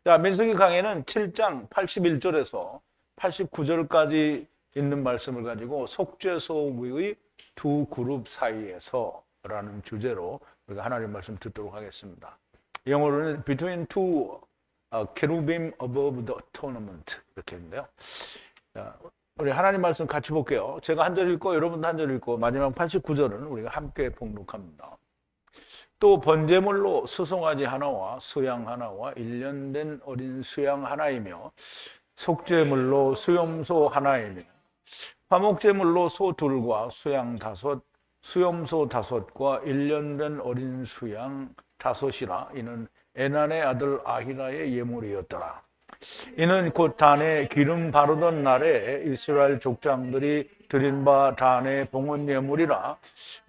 자, 민수기 강해는 7장 81절에서 89절까지 있는 말씀을 가지고 속죄소의 두 그룹 사이에서라는 주제로 우리가 하나님 말씀 듣도록 하겠습니다. 영어로는 Between two cherubim above the atonement 이렇게 있는데요. 자, 우리 하나님 말씀 같이 볼게요. 제가 한 절 읽고 여러분도 한 절 읽고 마지막 89절은 우리가 함께 봉독합니다. 또 번제물로 수송아지 하나와 수양 하나와 1년 된 어린 수양 하나이며 속죄물로 수염소 하나이며 화목제물로 소 둘과 수양 다섯 수염소 다섯과 1년 된 어린 수양 다섯이라. 이는 에난의 아들 아히라의 예물이었더라. 이는 곧 단에 기름 바르던 날에 이스라엘 족장들이 드린 바 단의 봉헌 예물이라.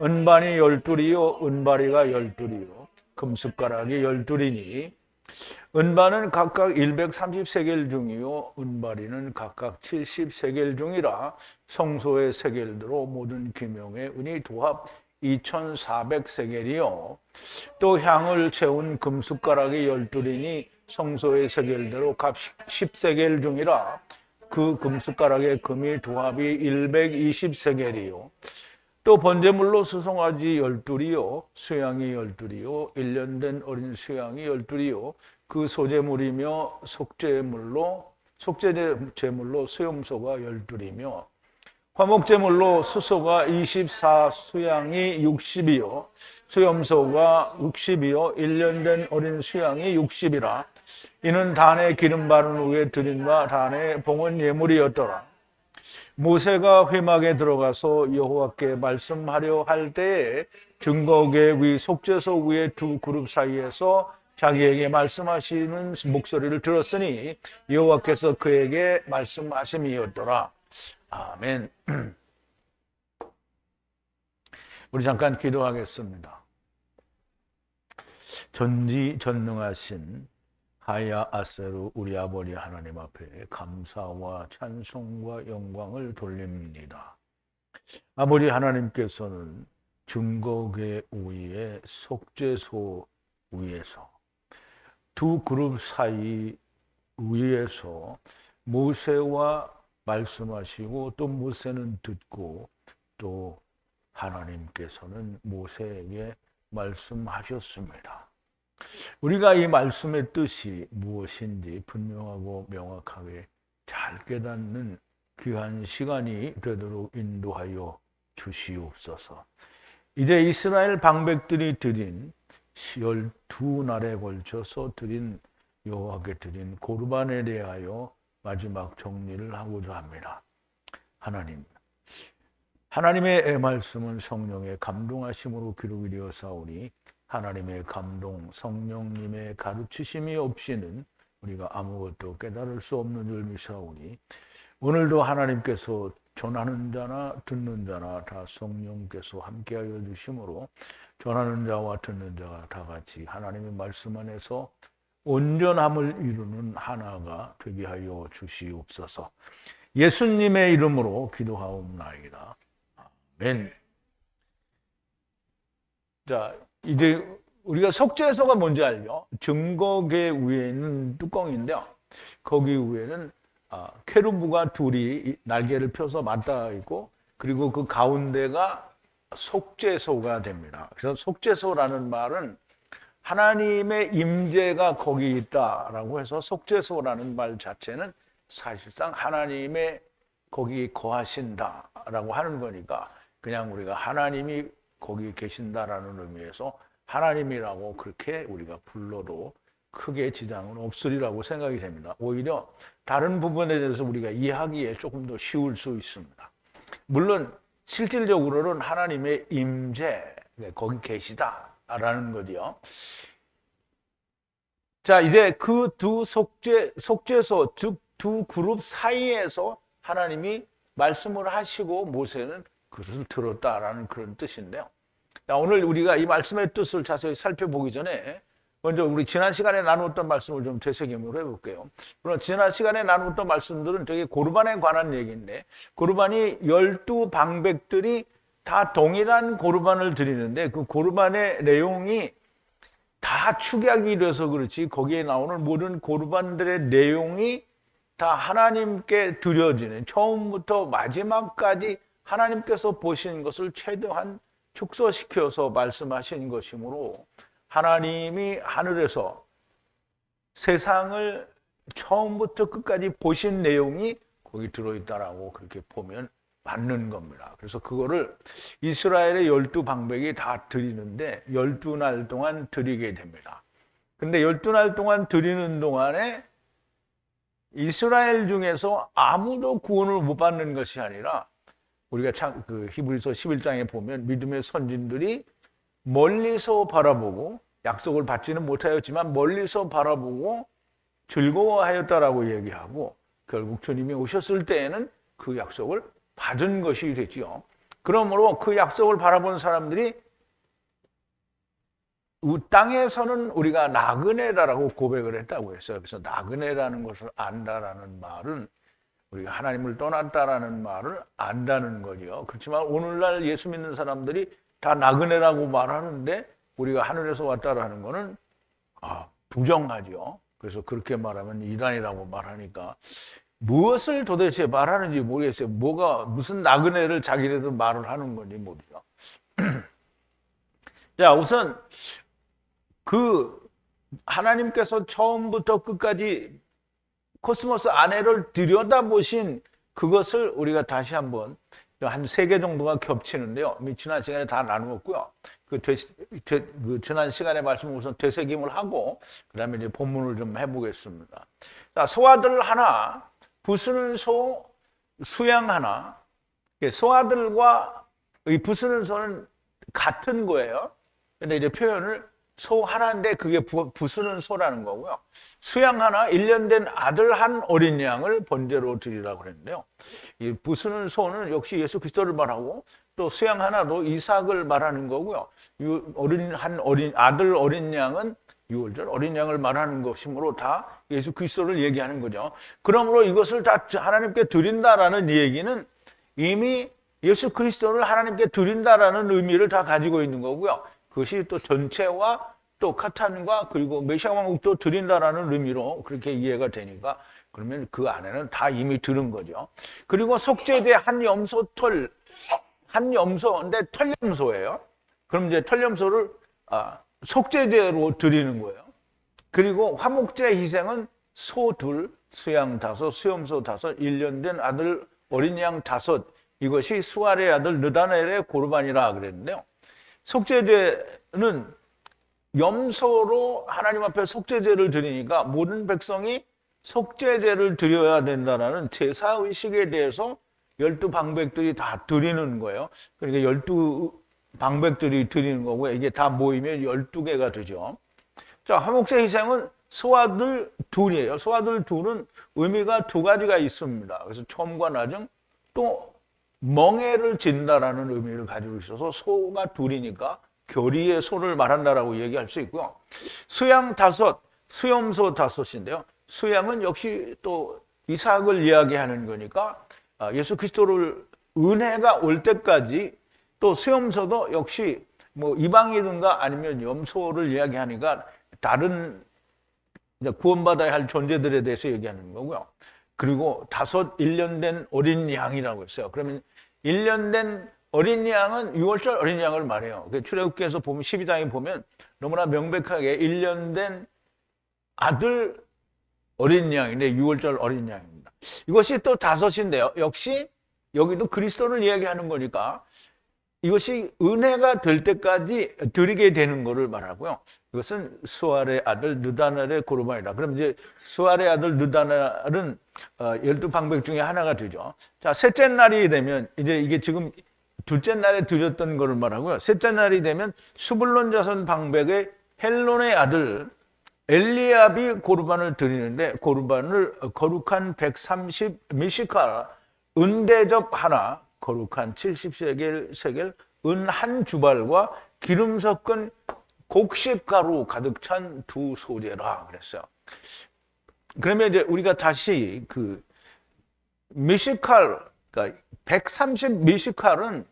은반이 12이요 은바리가 12이요 금숟가락이 12이니 은반은 각각 130세겔 중이요 은바리는 각각 70세겔 중이라. 성소의 세겔대로 모든 기명의 은이 도합 2400세겔이요 또 향을 채운 금숟가락이 12이니 성소의 세겔대로 각 10세겔 중이라. 그 금숟가락의 금이 도합이 120세겔이요 또 번제물로 수송아지 12이요 수양이 12이요 1년 된 어린 수양이 12이요 그 소제물이며 속죄제물로 수염소가 12이며 화목제물로 수소가 24 수양이 60이요 수염소가 60이요 1년 된 어린 수양이 60이라. 이는 단에 기름 바른 후에 드린 바 단의 봉헌 예물이었더라. 모세가 회막에 들어가서 여호와께 말씀하려 할 때에 증거궤 위 속죄소 위의 두 그룹 사이에서 자기에게 말씀하시는 목소리를 들었으니 여호와께서 그에게 말씀하심이었더라. 아멘. 우리 잠깐 기도하겠습니다. 전지전능하신 하야 아세루 우리 아버지 하나님 앞에 감사와 찬송과 영광을 돌립니다. 아버지 하나님께서는 증거궤 위에 속죄소 위에서 두 그룹 사이 위에서 모세와 말씀하시고 또 모세는 듣고 또 하나님께서는 모세에게 말씀하셨습니다. 우리가 이 말씀의 뜻이 무엇인지 분명하고 명확하게 잘 깨닫는 귀한 시간이 되도록 인도하여 주시옵소서. 이제 이스라엘 방백들이 드린 12날에 걸쳐서 드린 여호와께 드린 고르반에 대하여 마지막 정리를 하고자 합니다. 하나님의 말씀은 성령의 감동하심으로 기록이 되었사오니 하나님의 감동, 성령님의 가르치심이 없이는 우리가 아무것도 깨달을 수 없는 줄 믿사오니 오늘도 하나님께서 전하는 자나 듣는 자나 다 성령께서 함께하여 주심으로 전하는 자와 듣는 자가 다 같이 하나님의 말씀 안에서 온전함을 이루는 하나가 되게 하여 주시옵소서. 예수님의 이름으로 기도하옵나이다. 아멘. 자, 이제 우리가 속죄소가 뭔지 알죠? 증거궤 위에 있는 뚜껑인데요. 거기 위에는 케루브가 둘이 날개를 펴서 맞닿아 있고 그리고 그 가운데가 속죄소가 됩니다. 그래서 속죄소라는 말은 하나님의 임재가 거기 있다라고 해서 속죄소라는 말 자체는 사실상 하나님의 거기 거하신다라고 하는 거니까 그냥 우리가 하나님이 거기 계신다라는 의미에서 하나님이라고 그렇게 우리가 불러도 크게 지장은 없으리라고 생각이 됩니다. 오히려 다른 부분에 대해서 우리가 이해하기에 조금 더 쉬울 수 있습니다. 물론 실질적으로는 하나님의 임재, 거기 계시다라는 거지요. 자, 이제 그 두 속죄소, 두 그룹 사이에서 하나님이 말씀을 하시고 모세는 그것을 들었다라는 그런 뜻인데요. 자, 오늘 우리가 이 말씀의 뜻을 자세히 살펴보기 전에 먼저 우리 지난 시간에 나누었던 말씀을 좀 되새김으로 해볼게요. 물론 지난 시간에 나누었던 말씀들은 되게 고르반에 관한 얘기인데 고르반이 12방백들이 다 동일한 고르반을 드리는데 그 고르반의 내용이 다 축약이 돼서 그렇지 거기에 나오는 모든 고르반들의 내용이 다 하나님께 드려지는, 처음부터 마지막까지 하나님께서 보신 것을 최대한 축소시켜서 말씀하신 것이므로 하나님이 하늘에서 세상을 처음부터 끝까지 보신 내용이 거기 들어있다라고 그렇게 보면 맞는 겁니다. 그래서 그거를 이스라엘의 12방백이 다 드리는데 12날 동안 드리게 됩니다. 근데 12날 동안 드리는 동안에 이스라엘 중에서 아무도 구원을 못 받는 것이 아니라, 우리가 참 그 히브리서 11장에 보면 믿음의 선진들이 멀리서 바라보고, 약속을 받지는 못하였지만 멀리서 바라보고 즐거워하였다라고 얘기하고, 결국 주님이 오셨을 때에는 그 약속을 받은 것이 됐지요. 그러므로 그 약속을 바라본 사람들이 땅에서는 우리가 나그네라고 고백을 했다고 했어요. 그래서 나그네라는 것을 안다라는 말은 우리가 하나님을 떠났다라는 말을 안다는 거죠. 그렇지만 오늘날 예수 믿는 사람들이 다 나그네라고 말하는데 우리가 하늘에서 왔다라는 거는 부정하죠. 그래서 그렇게 말하면 이단이라고 말하니까 무엇을 도대체 말하는지 모르겠어요. 무슨 나그네를 자기네들 말을 하는 건지 모르죠. 자, 우선 그 하나님께서 처음부터 끝까지 코스모스 안에를 들여다보신 그것을 우리가 다시 한번 한 3개 정도가 겹치는데요. 지난 시간에 다 나누었고요. 그 지난 시간에 말씀을 우선 되새김을 하고 그다음에 이제 본문을 좀 해보겠습니다. 자, 소아들 하나, 부수는 소, 수양 하나. 소아들과 이 부수는 소는 같은 거예요. 근데 이제 표현을 소 하나인데 그게 부수는 소라는 거고요. 수양 하나, 1년 된 아들 한 어린 양을 번제로 드리라고 그랬는데요. 이 부수는 소는 역시 예수 그리스도를 말하고 또 수양 하나도 이삭을 말하는 거고요. 아들 어린 양은 유월절 어린 양을 말하는 것이므로 다 예수 그리스도를 얘기하는 거죠. 그러므로 이것을 다 하나님께 드린다라는 얘기는 이미 예수 그리스도를 하나님께 드린다라는 의미를 다 가지고 있는 거고요. 그것이 또 전체와 또 카탄과 그리고 메시아 왕국도 드린다라는 의미로 그렇게 이해가 되니까 그러면 그 안에는 다 이미 들은 거죠. 그리고 속죄제 한 염소인데 털염소예요. 그럼 이제 털염소를 속죄제로 드리는 거예요. 그리고 화목제 희생은 소 2, 수양 5, 수염소 5, 1년 된 아들 어린 양 5, 이것이 수알의 아들 느다넬의 고르반이라 그랬는데요. 속죄제는 염소로 하나님 앞에 속죄제를 드리니까 모든 백성이 속죄제를 드려야 된다는 제사의식에 대해서 12방백들이 다 드리는 거예요. 그러니까 12방백들이 드리는 거고요. 이게 다 모이면 12개가 되죠. 자, 화목제 희생은 소아들 둘이에요. 소아들 둘은 의미가 2가지가 있습니다. 그래서 처음과 나중 또 멍에를 진다라는 의미를 가지고 있어서 소가 2이니까 교리의 소를 말한다라고 얘기할 수 있고요. 수양 5, 수염소 5인데요. 수양은 역시 또 이삭을 이야기하는 거니까 예수 그리스도를 은혜가 올 때까지, 또 수염소도 역시 뭐 이방이든가 아니면 염소를 이야기하니까 다른 구원받아야 할 존재들에 대해서 얘기하는 거고요. 그리고 5, 1년 된 어린 양이라고 했어요. 그러면 1년 된 어린 양은 6월절 어린 양을 말해요. 출애굽기에서 보면 12장에 보면 너무나 명백하게 1년 된 아들 어린 양인데 6월절 어린 양입니다. 이것이 또 5인데요. 역시 여기도 그리스도를 이야기하는 거니까 이것이 은혜가 될 때까지 드리게 되는 것을 말하고요. 이것은 수알의 아들 느다넬의 고르반이다. 그럼 이제 수알의 아들 느다넬은 12방백 중에 하나가 되죠. 자, 셋째 날이 되면 이제 이게 지금 둘째 날에 드렸던 것을 말하고요. 셋째 날이 되면 수불론 자손 방백의 헬론의 아들 엘리압이 고르반을 드리는데, 고르반을 거룩한 130 미시카 은대접 하나, 거룩한 70세겔 은 한 주발과 기름 섞은 곡식가루 가득 찬 2 소재라 그랬어요. 그러면 이제 우리가 다시 그 미시칼, 그러니까 130 미시칼은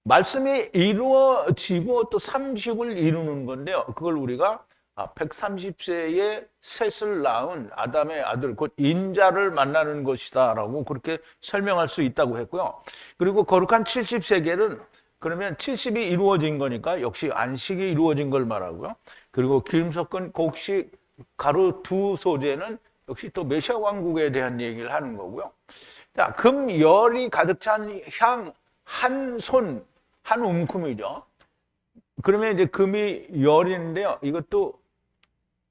말씀이 이루어지고 또 30을 이루는 건데요. 그걸 우리가 130세에 셋을 낳은 아담의 아들, 곧 인자를 만나는 것이다라고 그렇게 설명할 수 있다고 했고요. 그리고 거룩한 70세계는 그러면 70이 이루어진 거니까 역시 안식이 이루어진 걸 말하고요. 그리고 기름 섞은 곡식 가루 두 소재는 역시 또 메시아 왕국에 대한 얘기를 하는 거고요. 자, 금열이 가득 찬 향 한 손, 한 움큼이죠. 그러면 이제 금이 열인데요. 이것도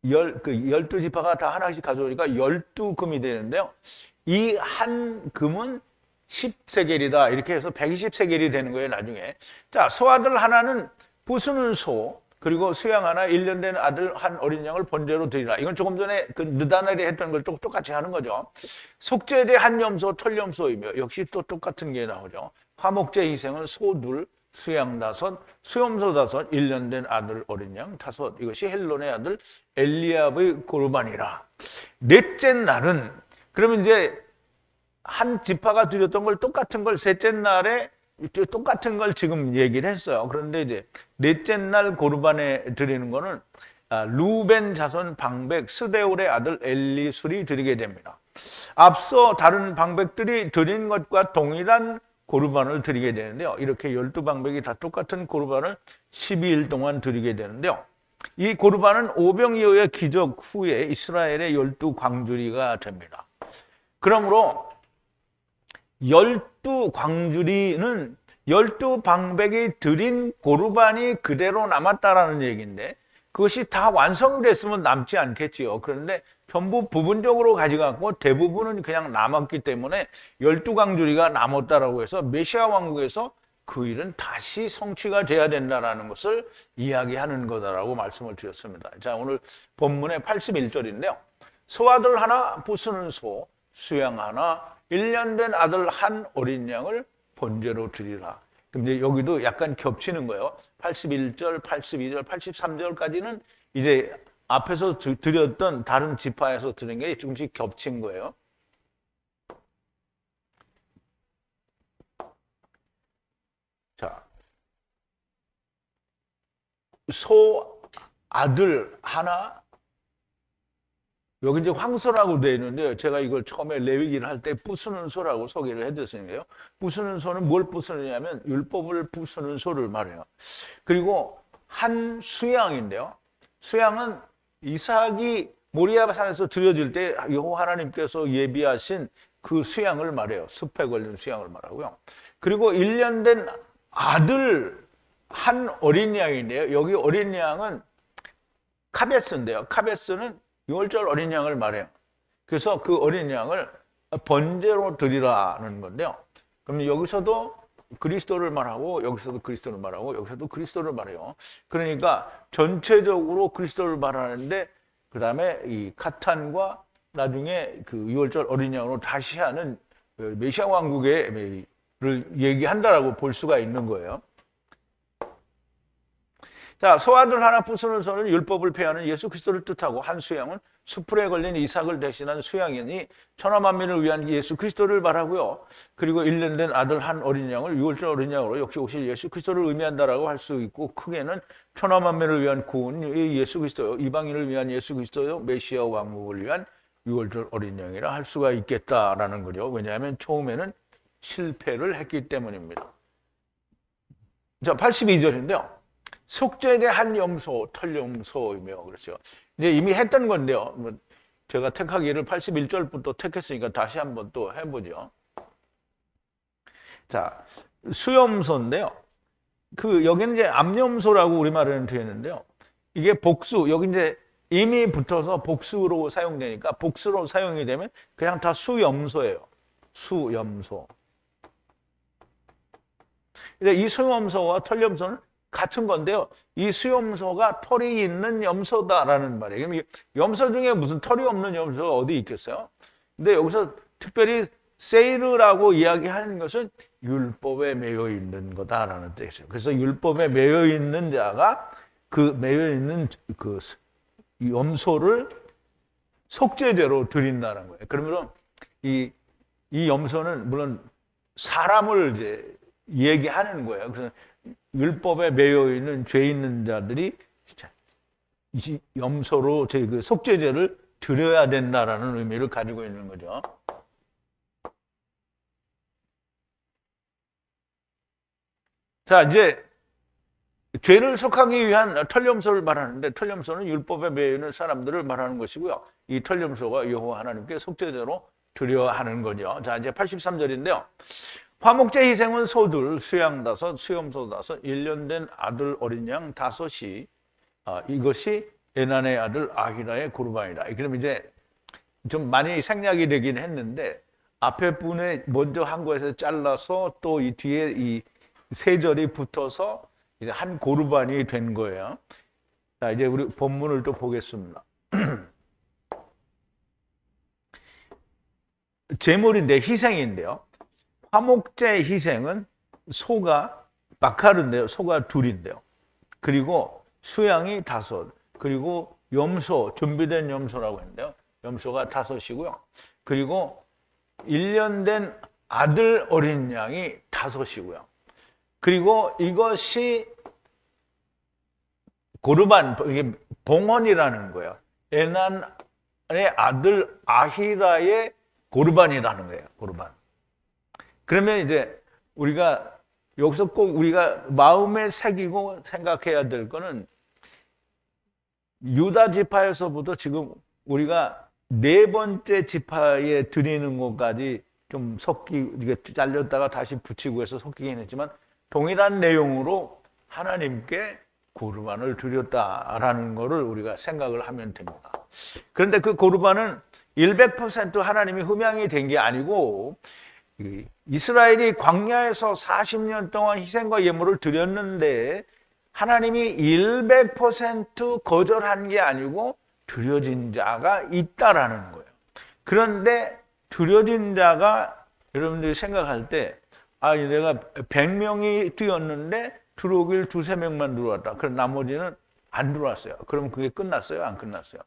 12지파가 다 하나씩 가져오니까 12금이 되는데요. 이 한 금은 10세겔이다. 이렇게 해서 120세겔이 되는 거예요, 나중에. 자, 소아들 하나는 부수는 소, 그리고 수양 하나, 1년 된 아들 한 어린 양을 번제로 드리라. 이건 조금 전에 그 느다넬이 했던 걸 똑같이 하는 거죠. 속죄제 한 염소, 털염소이며 역시 또 똑같은 게 나오죠. 화목제 희생은 소 둘, 수양 다섯, 수염소 다섯, 1년 된 아들 어린 양 다섯. 이것이 헬론의 아들 엘리압의 고르반이라. 넷째 날은 그러면 이제 한 지파가 드렸던 걸 똑같은 걸 셋째 날에 똑같은 걸 지금 얘기를 했어요. 그런데 이제 넷째 날 고르반에 드리는 거는 루벤 자손 방백 스데울의 아들 엘리술이 드리게 됩니다. 앞서 다른 방백들이 드린 것과 동일한 고르반을 드리게 되는데요. 이렇게 12방백이 다 똑같은 고르반을 12일 동안 드리게 되는데요. 이 고르반은 오병 이후의 기적 후에 이스라엘의 12광주리가 됩니다. 그러므로 12광주리는 12방백이 드린 고르반이 그대로 남았다라는 얘기인데 그것이 다 완성이 됐으면 남지 않겠지요. 그런데 전부 부분적으로 가져갔고 대부분은 그냥 남았기 때문에 12광주리가 남았다라고 해서 메시아 왕국에서 그 일은 다시 성취가 돼야 된다라는 것을 이야기하는 거다라고 말씀을 드렸습니다. 자, 오늘 본문의 81절인데요. 소아들 하나 부수는 소, 수양 하나, 1년 된 아들 한 어린 양을 번제로 드리라. 근데 여기도 약간 겹치는 거예요. 81절, 82절, 83절까지는 이제 앞에서 드렸던 다른 지파에서 드린 게 조금씩 겹친 거예요. 자, 소 아들 하나, 여기 이제 황소라고 되어 있는데요. 제가 이걸 처음에 레위기를 할 때 부수는 소라고 소개를 해드렸는데요. 부수는 소는 뭘 부수느냐면 율법을 부수는 소를 말해요. 그리고 한 수양인데요. 수양은 이삭이 모리아 산에서 드려질 때 여호와 하나님께서 예비하신 그 수양을 말해요. 숲에 걸린 수양을 말하고요. 그리고 1년 된 아들 한 어린 양인데요. 여기 어린 양은 카베스인데요. 카베스는 6월절 어린 양을 말해요. 그래서 그 어린 양을 번제로 드리라는 건데요. 그럼 여기서도 그리스도를 말하고 여기서도 그리스도를 말하고 여기서도 그리스도를 말해요. 그러니까 전체적으로 그리스도를 말하는데 그 다음에 이 카탄과 나중에 그 6월절 어린 양으로 다시 하는 메시아 왕국을 얘기한다라고 볼 수가 있는 거예요. 자, 소아들 하나 부수는 소는 율법을 폐하는 예수 그리스도를 뜻하고 한 수양은 수풀에 걸린 이삭을 대신한 수양이니 천하 만민을 위한 예수 그리스도를 말하고요. 그리고 1년 된 아들 한 어린 양을 6월절 어린 양으로 역시 오실 예수 그리스도를 의미한다라고 할 수 있고 크게는 천하 만민을 위한 구원이 예수 그리스도요. 이방인을 위한 예수 그리스도요. 메시아 왕국을 위한 6월절 어린 양이라 할 수가 있겠다라는 거죠. 왜냐하면 처음에는 실패를 했기 때문입니다. 자, 82절인데요. 속죄제 한 염소, 털염소이며 그렇죠. 이제 이미 했던 건데요. 제가 택하기를 81절부터 택했으니까 다시 한번 또 해보죠. 자, 수염소인데요. 여기는 이제 암염소라고 우리말에는 되어 있는데요. 이게 복수, 여기 이제 이미 붙어서 복수로 사용되니까 복수로 사용이 되면 그냥 다 수염소예요. 수염소. 이 수염소와 털염소는 같은 건데요. 이 수염소가 털이 있는 염소다라는 말이에요. 그럼 염소 중에 무슨 털이 없는 염소가 어디 있겠어요? 근데 여기서 특별히 세이르라고 이야기하는 것은 율법에 매여 있는 거다라는 뜻이에요. 그래서 율법에 매여 있는 자가 그 매여 있는 그 염소를 속죄제로 드린다는 거예요. 그러면 이 염소는 물론 사람을 이제 얘기하는 거예요. 그래서 율법에 매여 있는 죄 있는 자들이 이 염소로 그 속죄제를 드려야 된다라는 의미를 가지고 있는 거죠. 자, 이제 죄를 속하기 위한 털염소를 말하는데, 털염소는 율법에 매여 있는 사람들을 말하는 것이고요. 이 털염소가 여호와 하나님께 속죄제로 드려야 하는 거죠. 자, 이제 83절인데요. 화목제 희생은 소들, 수양 5, 수염소 5, 1년 된 아들 어린 양 5이 이것이 에난의 아들 아히라의 고르반이다. 그럼 이제 좀 많이 생략이 되긴 했는데, 앞에 분에 먼저 한 거에서 잘라서 또 이 뒤에 이 세 절이 붙어서 이제 한 고르반이 된 거예요. 자, 이제 우리 본문을 또 보겠습니다. 제물인데 희생인데요. 화목제 희생은 소가 마카르인데요. 소가 2인데요. 그리고 수양이 5, 그리고 염소, 준비된 염소라고 했는데요. 염소가 5이고요. 그리고 1년 된 아들 어린 양이 5이고요. 그리고 이것이 고르반, 이게 봉헌이라는 거예요. 에난의 아들 아히라의 고르반이라는 거예요. 고르반. 그러면 이제 우리가 여기서 꼭 우리가 마음에 새기고 생각해야 될 거는, 유다 지파에서부터 지금 우리가 4번째 지파에 드리는 것까지 좀 이게 잘렸다가 다시 붙이고 해서 섞이긴 했지만, 동일한 내용으로 하나님께 고르반을 드렸다라는 것을 우리가 생각을 하면 됩니다. 그런데 그 고르반은 100% 하나님이 흠양이 된 게 아니고, 이스라엘이 광야에서 40년 동안 희생과 예물을 드렸는데 하나님이 100% 거절한 게 아니고 드려진 자가 있다라는 거예요. 그런데 드려진 자가, 여러분들이 생각할 때, 내가 100명이 뛰었는데 들어오길 2-3명만 들어왔다. 그럼 나머지는 안 들어왔어요. 그럼 그게 끝났어요? 안 끝났어요?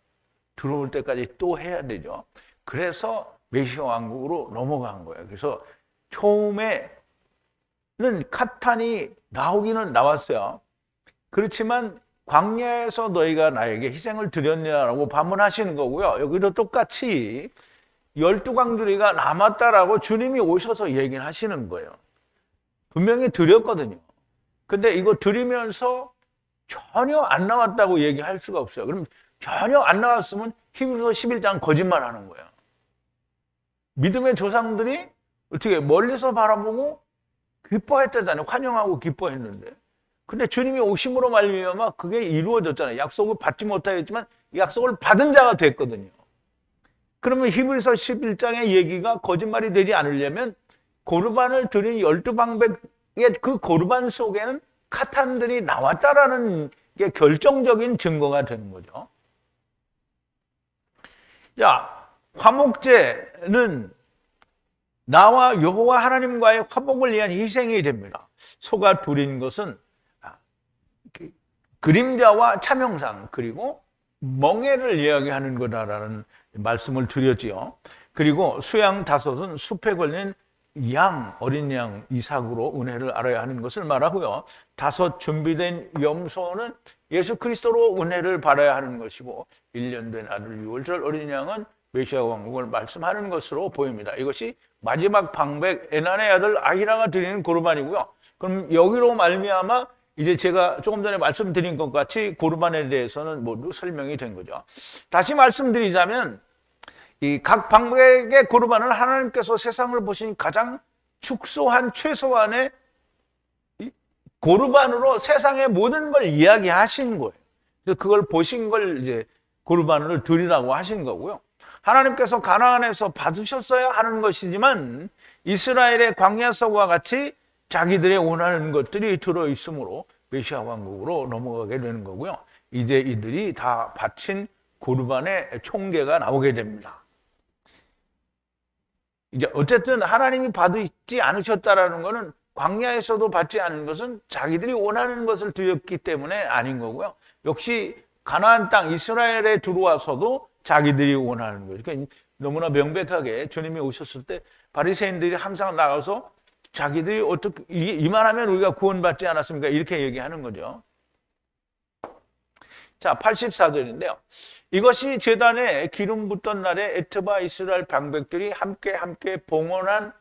들어올 때까지 또 해야 되죠. 그래서 메시아 왕국으로 넘어간 거예요. 그래서 처음에는 카탄이 나오기는 나왔어요. 그렇지만 광야에서 너희가 나에게 희생을 드렸냐라고 반문하시는 거고요. 여기도 똑같이 12광주리가 남았다라고 주님이 오셔서 얘기를 하시는 거예요. 분명히 드렸거든요. 근데 이거 드리면서 전혀 안 나왔다고 얘기할 수가 없어요. 그럼 전혀 안 나왔으면 히브리서 11장 거짓말하는 거예요. 믿음의 조상들이 어떻게 멀리서 바라보고 기뻐했다잖아요. 환영하고 기뻐했는데. 근데 주님이 오심으로 말미암아 그게 이루어졌잖아요. 약속을 받지 못하였지만 약속을 받은 자가 됐거든요. 그러면 히브리서 11장의 얘기가 거짓말이 되지 않으려면 고르반을 드린 12방백의 그 고르반 속에는 카탄들이 나왔다라는 게 결정적인 증거가 되는 거죠. 자, 화목제는 나와 여호와 하나님과의 화목을 위한 희생이 됩니다. 소가 2인 것은 그림자와 참형상, 그리고 멍에를 이야기하는 거다라는 말씀을 드렸지요. 그리고 수양 5은 숲에 걸린 양, 어린 양 이삭으로 은혜를 알아야 하는 것을 말하고요. 5 준비된 염소는 예수 그리스도로 은혜를 받아야 하는 것이고, 1년 된 아들 6월절 어린 양은 메시아 왕국을 말씀하는 것으로 보입니다. 이것이 마지막 방백 에난의 아들 아히라가 드리는 고르반이고요. 그럼 여기로 말미암아 이제 제가 조금 전에 말씀드린 것 같이 고르반에 대해서는 모두 설명이 된 거죠. 다시 말씀드리자면 이 각 방백의 고르반은 하나님께서 세상을 보신 가장 축소한 최소한의 고르반으로 세상의 모든 걸 이야기하신 거예요. 그래서 그걸 보신 걸 이제 고르반을 드리라고 하신 거고요. 하나님께서 가나안에서 받으셨어야 하는 것이지만 이스라엘의 광야서와 같이 자기들의 원하는 것들이 들어있으므로 메시아 왕국으로 넘어가게 되는 거고요. 이제 이들이 다 바친 고르반의 총계가 나오게 됩니다. 이제 어쨌든 하나님이 받지 않으셨다라는 것은, 광야에서도 받지 않은 것은 자기들이 원하는 것을 드렸기 때문에 아닌 거고요. 역시 가나안 땅 이스라엘에 들어와서도 자기들이 원하는 거죠. 그러니까 너무나 명백하게 주님이 오셨을 때 바리새인들이 항상 나가서 자기들이 어떻게 이만하면 우리가 구원받지 않았습니까? 이렇게 얘기하는 거죠. 자, 84절인데요. 이것이 제단에 기름 붓던 날에 에트바 이스라엘 방백들이 함께 봉헌한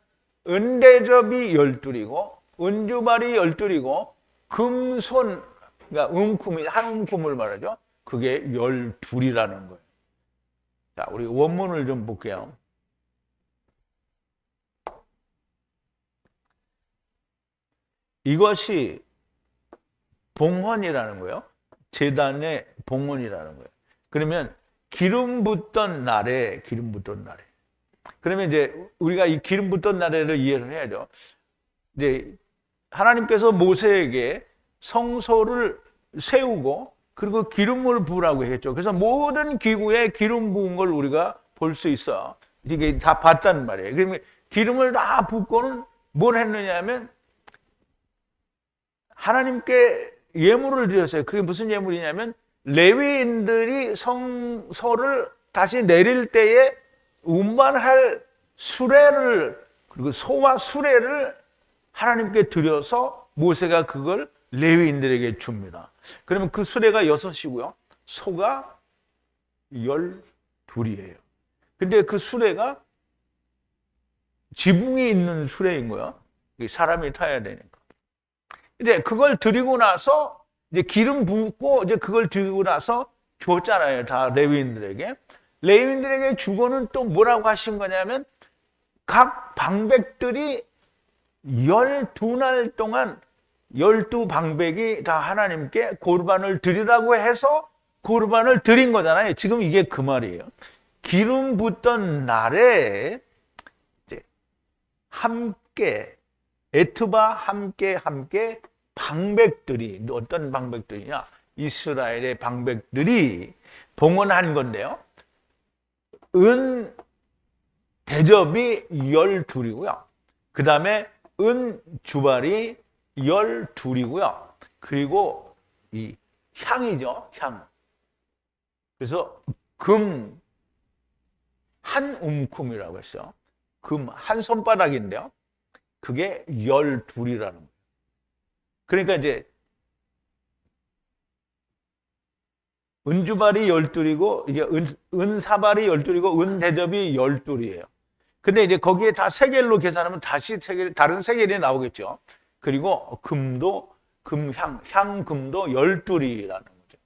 은대접이 12이고 은주발이 12이고 금손, 그러니까 움큼이 한 움큼을 말하죠. 그게 12이라는 거예요. 자, 우리 원문을 좀 볼게요. 이것이 봉헌이라는 거예요. 제단의 봉헌이라는 거예요. 그러면 기름 붓던 날에 그러면 이제 우리가 이 기름 붓던 날에를 이해를 해야죠. 이제 하나님께서 모세에게 성소를 세우고 그리고 기름을 부으라고 했죠. 그래서 모든 기구에 기름 부은 걸 우리가 볼 수 있어. 이게 다 봤단 말이에요. 그러면 기름을 다 붓고는 뭘 했느냐 하면 하나님께 예물을 드렸어요. 그게 무슨 예물이냐면 레위인들이 성소를 다시 내릴 때에 운반할 수레를 그리고 소와 수레를 하나님께 드려서 모세가 그걸 레위인들에게 줍니다. 그러면 그 수레가 6이고요. 소가 12이에요. 근데 그 수레가 지붕이 있는 수레인 거예요. 사람이 타야 되니까. 이제 그걸 드리고 나서 이제 기름 붓고 이제 그걸 드리고 나서 줬잖아요. 다 레위인들에게. 레위인들에게 주고는 또 뭐라고 하신 거냐면 각 방백들이 12날 동안 12방백이 다 하나님께 고르반을 드리라고 해서 고르반을 드린 거잖아요. 지금 이게 그 말이에요. 기름 붓던 날에 이제 함께 에트바 함께 방백들이 어떤 방백들이냐? 이스라엘의 방백들이 봉헌한 건데요. 은 대접이 12이고요. 그 다음에 은 주발이 12이고요. 그리고 이 향이죠, 향. 그래서 금 한 움큼이라고 했어요. 금 한 손바닥인데요. 그게 12이라는 거예요. 그러니까 이제 은주발이 12이고 이게 은사발이 12이고 은대접이 12이에요. 근데 이제 거기에 다 세겔로 계산하면 다시 다른 세겔이 나오겠죠. 그리고 금도 향금도 12이라는 거죠.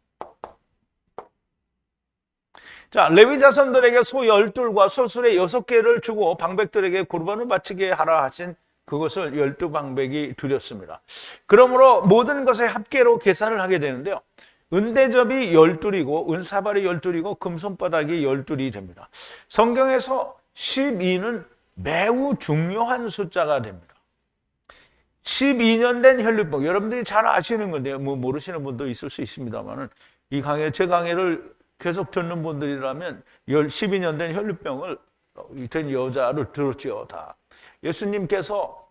자, 레위 자손들에게 소 12과 소수레 6개를 주고 방백들에게 고르반을 바치게 하라 하신 그것을 12방백이 드렸습니다. 그러므로 모든 것의 합계로 계산을 하게 되는데요. 은대접이 12이고 은사발이 12이고 금손바닥이 12이 됩니다. 성경에서 12는 매우 중요한 숫자가 됩니다. 12년 된 혈육병, 여러분들이 잘 아시는 건데요. 뭐 모르시는 분도 있을 수 있습니다만은 이 강의, 제 강의를 계속 듣는 분들이라면 12년 된 혈육병을 된 여자를 들었죠, 다. 예수님께서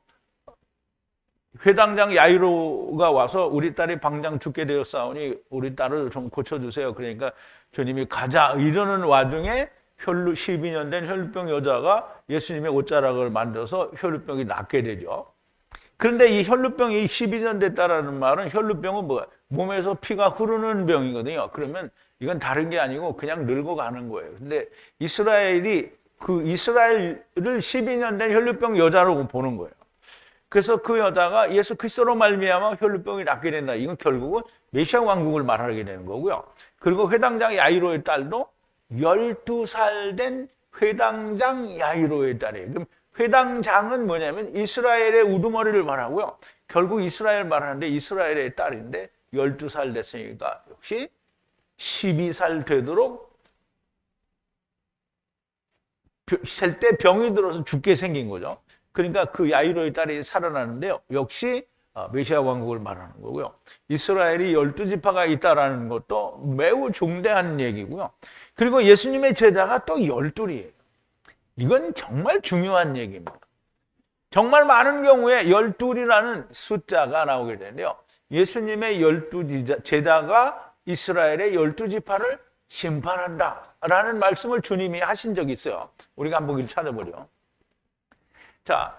회당장 야이로가 와서 우리 딸이 방장 죽게 되었사오니 우리 딸을 좀 고쳐주세요. 그러니까 주님이 가자 이러는 와중에 12년 된 혈루병 여자가 예수님의 옷자락을 만들어서 혈루병이 낫게 되죠. 그런데 이 혈루병이 12년 됐다라는 말은 혈루병은 뭐야? 몸에서 피가 흐르는 병이거든요. 그러면 이건 다른 게 아니고 그냥 늙어가는 거예요. 근데 이스라엘이 그 이스라엘을 12년 된 혈루병 여자로 보는 거예요. 그래서 그 여자가 예수 그리스도로 말미암아 혈루병이 낫게 된다. 이건 결국은 메시아 왕국을 말하게 되는 거고요. 그리고 회당장 야이로의 딸도 12살 된 회당장 야이로의 딸이에요. 그럼 회당장은 뭐냐면 이스라엘의 우두머리를 말하고요. 결국 이스라엘 말하는데 이스라엘의 딸인데 12살 됐으니까 역시 12살 되도록 셀 때 병이 들어서 죽게 생긴 거죠. 그러니까 그 야이로의 딸이 살아나는데요. 역시 메시아 왕국을 말하는 거고요. 이스라엘이 12지파가 있다라는 것도 매우 중대한 얘기고요. 그리고 예수님의 제자가 또 12이에요. 이건 정말 중요한 얘기입니다. 정말 많은 경우에 12이라는 숫자가 나오게 되는데요. 예수님의 12제자가 이스라엘의 12지파를 심판한다라는 말씀을 주님이 하신 적이 있어요. 우리가 한번 찾아보죠. 자,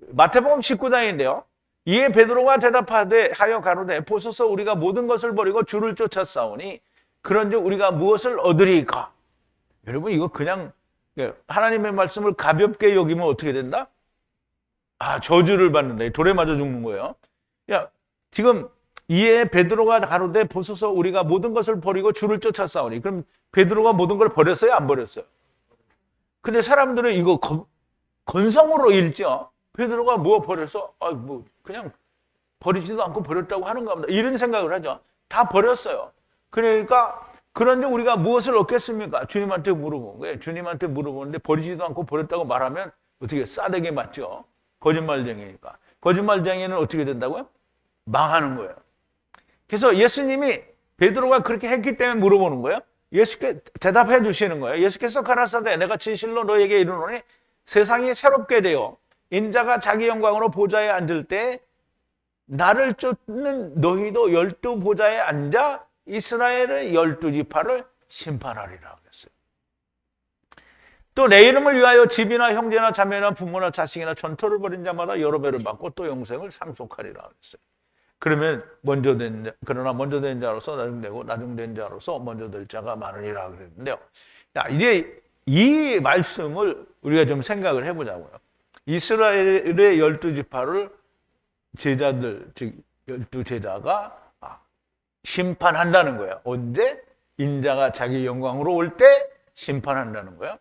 마태복음 19장인데요. 이에 베드로가 대답하되 하여 가로되 보소서 우리가 모든 것을 버리고 주를 쫓았사오니 그런즉 우리가 무엇을 얻으리까? 여러분 이거 그냥 하나님의 말씀을 가볍게 여기면 어떻게 된다? 저주를 받는다. 돌에 맞아 죽는 거예요. 지금 이에 베드로가 가로되 보소서 우리가 모든 것을 버리고 주를 쫓았사오니. 그럼 베드로가 모든 걸 버렸어요? 안 버렸어요? 근데 사람들은 이거 건성으로 읽죠. 베드로가 뭐 버려서 그냥 버리지도 않고 버렸다고 하는가 보다. 이런 생각을 하죠. 다 버렸어요. 그러니까 그런즉 우리가 무엇을 얻겠습니까? 주님한테 물어본 거예요. 주님한테 물어보는데 버리지도 않고 버렸다고 말하면 어떻게 싸대기 맞죠? 거짓말쟁이니까. 거짓말쟁이는 어떻게 된다고요? 망하는 거예요. 그래서 예수님이 베드로가 그렇게 했기 때문에 물어보는 거예요. 예수께 대답해 주시는 거예요. 예수께서 가라사대 내가 진실로 너에게 이르노니 세상이 새롭게 되어 인자가 자기 영광으로 보좌에 앉을 때 나를 쫓는 너희도 12보좌에 앉아 이스라엘의 12지파를 심판하리라 그랬어요. 또 내 이름을 위하여 집이나 형제나 자매나 부모나 자식이나 전토를 벌인 자마다 여러 배를 받고 또 영생을 상속하리라 그랬어요. 그러나 먼저 된 자로서 나중되고 나중된 자로서 먼저 될 자가 많으리라 그랬는데요. 이제 이 말씀을 우리가 좀 생각을 해보자고요. 이스라엘의 12지파를 제자들, 즉 12제자가 심판한다는 거예요. 언제? 인자가 자기 영광으로 올 때 심판한다는 거예요.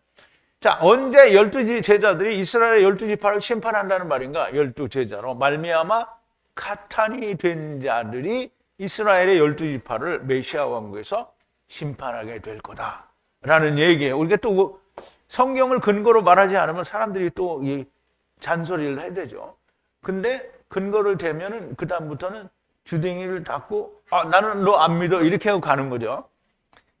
자, 언제 12제자들이 이스라엘의 12지파를 심판한다는 말인가? 12제자로 말미암아 가탄이 된 자들이 이스라엘의 12지파를 메시아 왕국에서 심판하게 될 거다라는 얘기예요. 우리가 또 성경을 근거로 말하지 않으면 사람들이 또 이 잔소리를 해야 되죠. 근데 근거를 대면은 그다음부터는 주댕이를 닫고 나는 너 안 믿어 이렇게 하고 가는 거죠.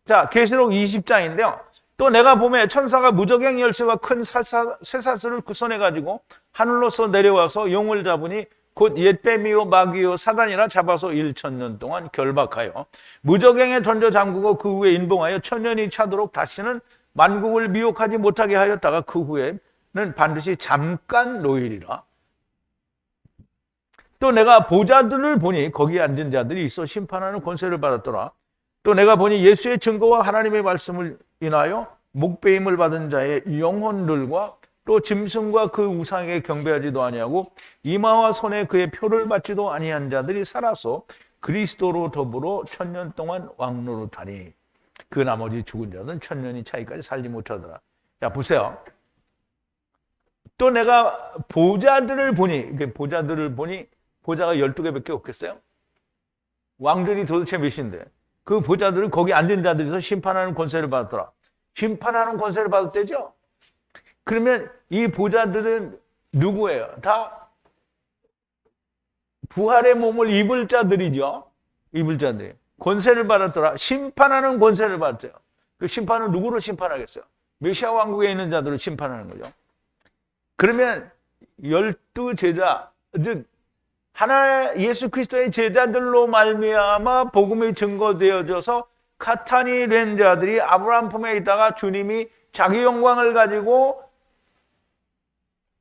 자, 계시록 20장인데요. 또 내가 보매 천사가 무저갱 열쇠와 큰 쇠사슬을 손에 가지고 하늘로서 내려와서 용을 잡으니 곧 옛뱀이요 마귀요 사단이라 잡아서 1000년 동안 결박하여 무저갱에 던져 잠그고 그 후에 인봉하여 1000년이 차도록 다시는 만국을 미혹하지 못하게 하였다가 그 후에는 반드시 잠깐 노일이라. 또 내가 보좌들을 보니 거기에 앉은 자들이 있어 심판하는 권세를 받았더라. 또 내가 보니 예수의 증거와 하나님의 말씀을 인하여 목배임을 받은 자의 영혼들과 또 짐승과 그 우상에게 경배하지도 아니하고 이마와 손에 그의 표를 받지도 아니한 자들이 살아서 그리스도로 더불어 1000년 동안 왕노릇하니 그 나머지 죽은 자는 1000년이 차이까지 살지 못하더라. 자, 보세요. 또 내가 보좌들을 보니 보좌가 12개밖에 없겠어요? 왕들이 도대체 몇인데 그 보좌들은 거기 앉은 자들에서 심판하는 권세를 받았더라. 심판하는 권세를 받을 때죠? 그러면 이 보좌들은 누구예요? 다 부활의 몸을 입을 자들이죠. 입을 자들이. 권세를 받았더라. 심판하는 권세를 받았어요. 그 심판은 누구를 심판하겠어요? 메시아 왕국에 있는 자들을 심판하는 거죠. 그러면 12제자, 즉 예수 그리스도의 제자들로 말미암아 복음이 증거되어져서 가탄이 된 자들이 아브라함 품에 있다가 주님이 자기 영광을 가지고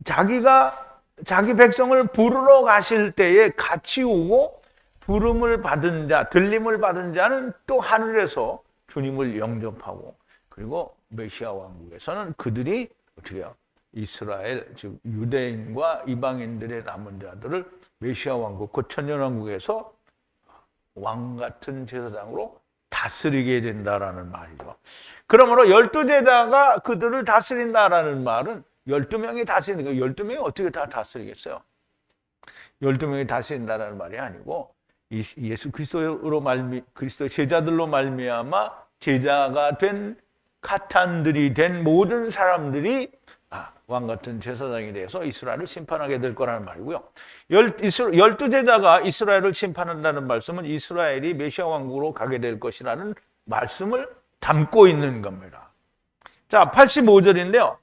자기 백성을 부르러 가실 때에 같이 오고 부름을 받은 자, 들림을 받은 자는 또 하늘에서 주님을 영접하고 그리고 메시아 왕국에서는 그들이 어떻게 해요? 이스라엘, 즉 유대인과 이방인들의 남은 자들을 메시아 왕국, 그 천년왕국에서 왕 같은 제사장으로 다스리게 된다라는 말이죠. 그러므로 12제자가 그들을 다스린다라는 말은 12명이 다스리는 거예요. 12명이 어떻게 다 다스리겠어요? 12명이 다스린다라는 말이 아니고 예수 그리스도의 제자들로 말미암아 제자가 된 가탄들이 된 모든 사람들이 왕 같은 제사장에 대해서 이스라엘을 심판하게 될 거라는 말이고요. 12제자가 이스라엘을 심판한다는 말씀은 이스라엘이 메시아 왕국으로 가게 될 것이라는 말씀을 담고 있는 겁니다. 자, 85절인데요.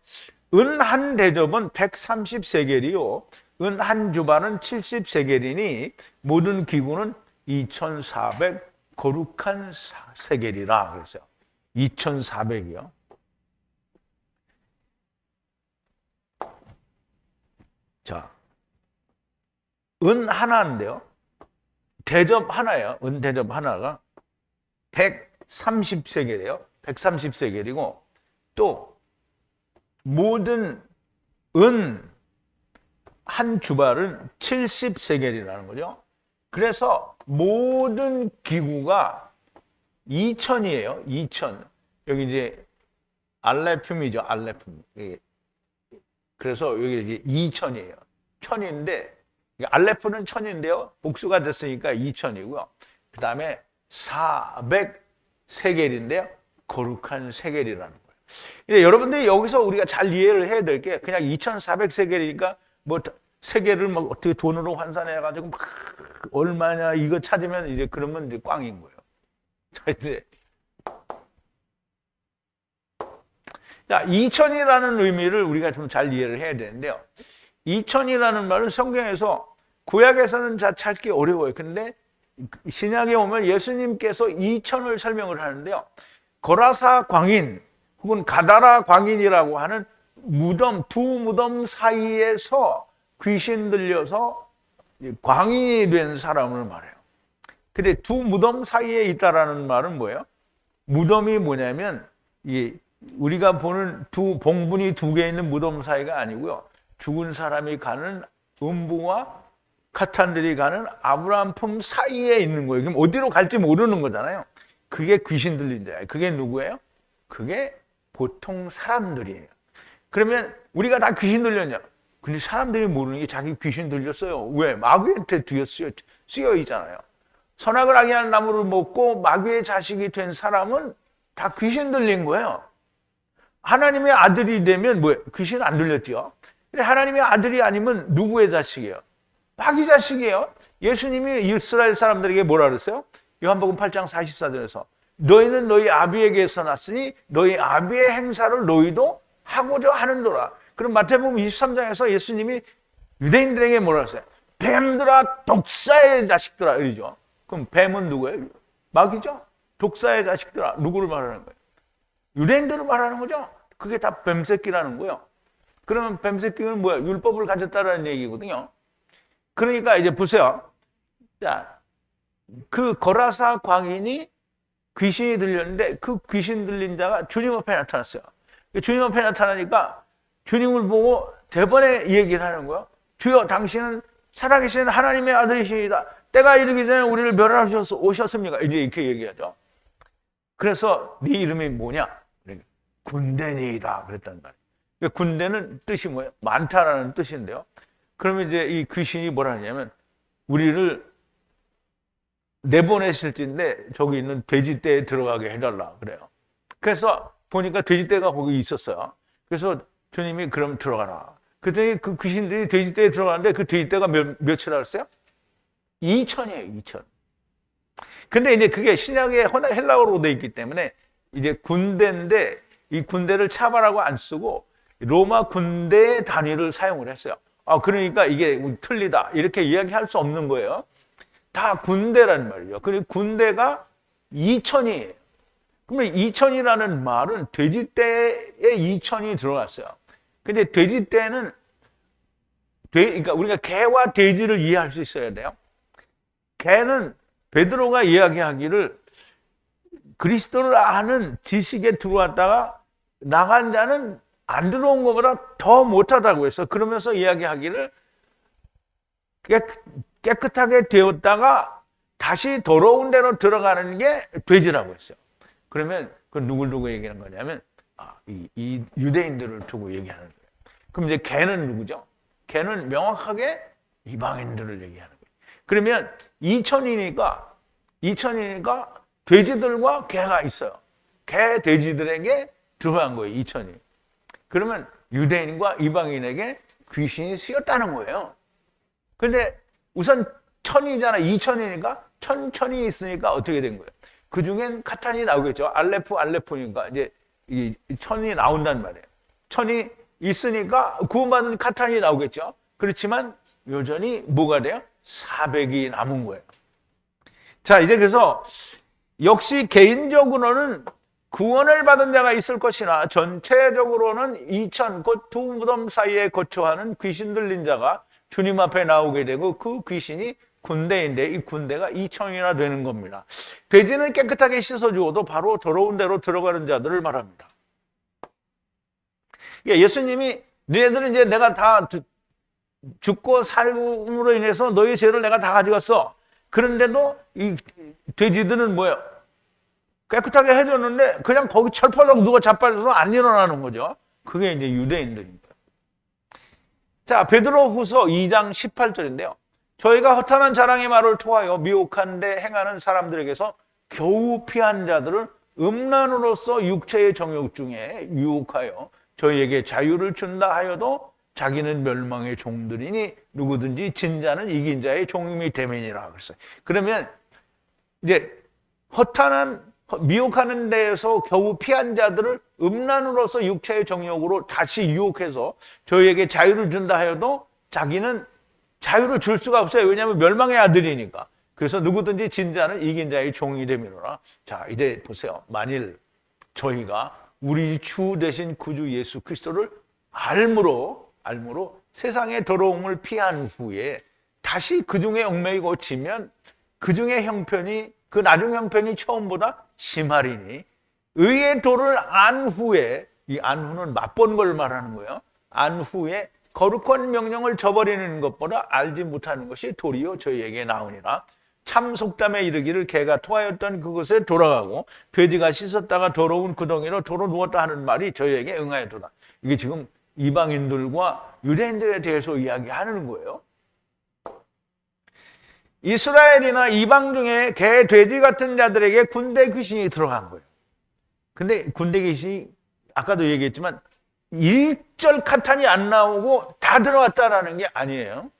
은 한 대접은 130세겔이요. 은 한 주반은 70세겔이니 모든 기구는 2400 거룩한 세겔이라 그랬어요. 2400이요. 자, 은 하나인데요. 대접 하나예요. 은 대접 하나가 130세겔이에요. 130세겔이고 또 모든 은 한 주발은 70세겔이라는 거죠. 그래서 모든 기구가 2천이에요. 2천. 여기 이제 알레품이죠. 알레품. 그래서 여기 이제 2천이에요. 천인데 알레프는 천인데요. 복수가 됐으니까 2천이고요. 그 다음에 400세겔인데요. 거룩한 세겔이라는 거예요. 근데 여러분들이 여기서 우리가 잘 이해를 해야 될 게 그냥 2,400세겔이니까 뭐 세겔을 뭐 어떻게 돈으로 환산해가지고 막 얼마냐 이거 찾으면 이제 그러면 이제 꽝인 거예요. 자, 이제 2천이라는 의미를 우리가 좀 잘 이해를 해야 되는데요. 2천이라는 말은 성경에서 구약에서는 잘 찾기 어려워요. 근데 신약에 오면 예수님께서 2천을 설명을 하는데요. 거라사 광인 혹은 가다라 광인이라고 하는 무덤, 두 무덤 사이에서 귀신 들려서 광인이 된 사람을 말해요. 근데 두 무덤 사이에 있다라는 말은 뭐예요? 무덤이 뭐냐면 우리가 보는 두 봉분이 두 개 있는 무덤 사이가 아니고요. 죽은 사람이 가는 음부와 카탄들이 가는 아브라함 품 사이에 있는 거예요. 그럼 어디로 갈지 모르는 거잖아요. 그게 귀신 들린 자예요. 그게 누구예요? 그게 보통 사람들이에요. 그러면 우리가 다 귀신 들렸냐? 근데 사람들이 모르는 게 자기 귀신 들렸어요. 왜? 마귀한테 뒤에 쓰여 있잖아요. 선악을 알게 하는 나무를 먹고 마귀의 자식이 된 사람은 다 귀신 들린 거예요. 하나님의 아들이 되면 뭐예요? 귀신 안 들렸죠. 근데 하나님의 아들이 아니면 누구의 자식이에요? 마귀 자식이에요. 예수님이 이스라엘 사람들에게 뭐라 그랬어요? 요한복음 8장 44절에서 너희는 너희 아비에게서 났으니 너희 아비의 행사를 너희도 하고자 하는도라. 그럼 마태복음 23장에서 예수님이 유대인들에게 뭐라 했어요? 뱀들아 독사의 자식들아 이러죠. 그럼 뱀은 누구예요? 마귀죠. 독사의 자식들아 누구를 말하는 거예요? 유대인들을 말하는 거죠. 그게 다 뱀새끼라는 거예요. 그러면 뱀새끼는 뭐야? 율법을 가졌다는 얘기거든요. 그러니까 이제 보세요. 자, 그 거라사 광인이 귀신이 들렸는데 그 귀신 들린 자가 주님 앞에 나타났어요. 주님 앞에 나타나니까 주님을 보고 대번에 얘기를 하는 거예요. 주여 당신은 살아계신 하나님의 아들이십니다. 때가 이르기 전에 우리를 멸하셔서 오셨습니까? 이제 이렇게 얘기하죠. 그래서 네 이름이 뭐냐? 군대니이다 그랬단 말이에요. 군대는 뜻이 뭐예요? 많다라는 뜻인데요. 그러면 이제 이 귀신이 뭐라 하냐면 우리를 내보내실진데 저기 있는 돼지떼에 들어가게 해달라 그래요. 그래서 보니까 돼지떼가 거기 있었어요. 그래서 주님이 그럼 들어가라. 그랬더니 그 귀신들이 돼지떼에 들어가는데 그 돼지떼가 몇이라고 했어요? 2천이에요. 2천. 근데 이제 그게 신약의 헬라어로 돼 있기 때문에 이제 군대인데 이 군대를 차발하고 안 쓰고 로마 군대의 단위를 사용을 했어요. 그러니까 이게 틀리다 이렇게 이야기할 수 없는 거예요. 다 군대란 말이에요. 그리고 군대가 2천이에요. 그러면 2천이라는 말은 돼지떼에 2천이 들어갔어요. 근데 돼지떼는 그러니까 우리가 개와 돼지를 이해할 수 있어야 돼요. 개는 베드로가 이야기하기를 그리스도를 아는 지식에 들어왔다가 나간 자는 안 들어온 것보다 더 못하다고 했어. 그러면서 이야기하기를 깨끗하게 되었다가 다시 더러운 데로 들어가는 게 돼지라고 했어요. 그러면 그 누굴 두고 얘기하는 거냐면 이 유대인들을 두고 얘기하는 거예요. 그럼 이제 개는 누구죠? 개는 명확하게 이방인들을 얘기하는 거예요. 그러면 2천이니까 돼지들과 개가 있어요. 개, 돼지들에게 들어간 거예요. 2천이. 그러면 유대인과 이방인에게 귀신이 쓰였다는 거예요. 그런데 우선 천이잖아. 2천이니까 천이 있으니까 어떻게 된 거예요? 그 중엔 카탄이 나오겠죠. 알레포니까 이제 이 천이 나온단 말이에요. 천이 있으니까 구원받은 카탄이 나오겠죠. 그렇지만 여전히 뭐가 돼요? 400이 남은 거예요. 자, 이제 그래서 역시 개인적으로는 구원을 받은 자가 있을 것이나 전체적으로는 2천 곧 두 무덤 사이에 거처하는 귀신 들린 자가 주님 앞에 나오게 되고 그 귀신이 군대인데 이 군대가 2천이나 되는 겁니다. 돼지는 깨끗하게 씻어주어도 바로 더러운 데로 들어가는 자들을 말합니다. 예수님이 너희들은 이제 내가 다 죽고 살음으로 인해서 너희 죄를 내가 다 가져갔어. 그런데도 이 돼지들은 뭐예요? 깨끗하게 해줬는데 그냥 거기 철퍼덕 누가 자빠져서 안 일어나는 거죠. 그게 이제 유대인들입니다. 자, 베드로후서 2장 18절인데요. 저희가 허탄한 자랑의 말을 통하여 미혹한 데 행하는 사람들에게서 겨우 피한 자들을 음란으로서 육체의 정욕 중에 유혹하여 저희에게 자유를 준다 하여도 자기는 멸망의 종들이니 누구든지 진 자는 이긴 자의 종임이 되면이라 그랬어요. 그러면 이제 허탄한 미혹하는 데에서 겨우 피한 자들을 음란으로서 육체의 정욕으로 다시 유혹해서 저희에게 자유를 준다 하여도 자기는 자유를 줄 수가 없어요. 왜냐하면 멸망의 아들이니까. 그래서 누구든지 진 자는 이긴 자의 종이 되미로라. 자, 이제 보세요. 만일 저희가 우리 주 대신 구주 예수 그리스도를 알므로 세상의 더러움을 피한 후에 다시 그 중에 얽매이고 지면 그 중에 형편이 그 나중 형편이 처음보다 심하리니 의의 도를 안 후에 이 안 후는 맛본 걸 말하는 거예요. 안 후에 거룩한 명령을 저버리는 것보다 알지 못하는 것이 도리요 저희에게 나오니라. 참 속담에 이르기를 개가 토하였던 그곳에 돌아가고 돼지가 씻었다가 더러운 구덩이로 도로 누웠다 하는 말이 저희에게 응하였도다. 이게 지금 이방인들과 유대인들에 대해서 이야기하는 거예요. 이스라엘이나 이방 중에 개, 돼지 같은 자들에게 군대 귀신이 들어간 거예요. 근데 군대 귀신이 아까도 얘기했지만 1절 카탄이 안 나오고 다 들어왔다라는 게 아니에요.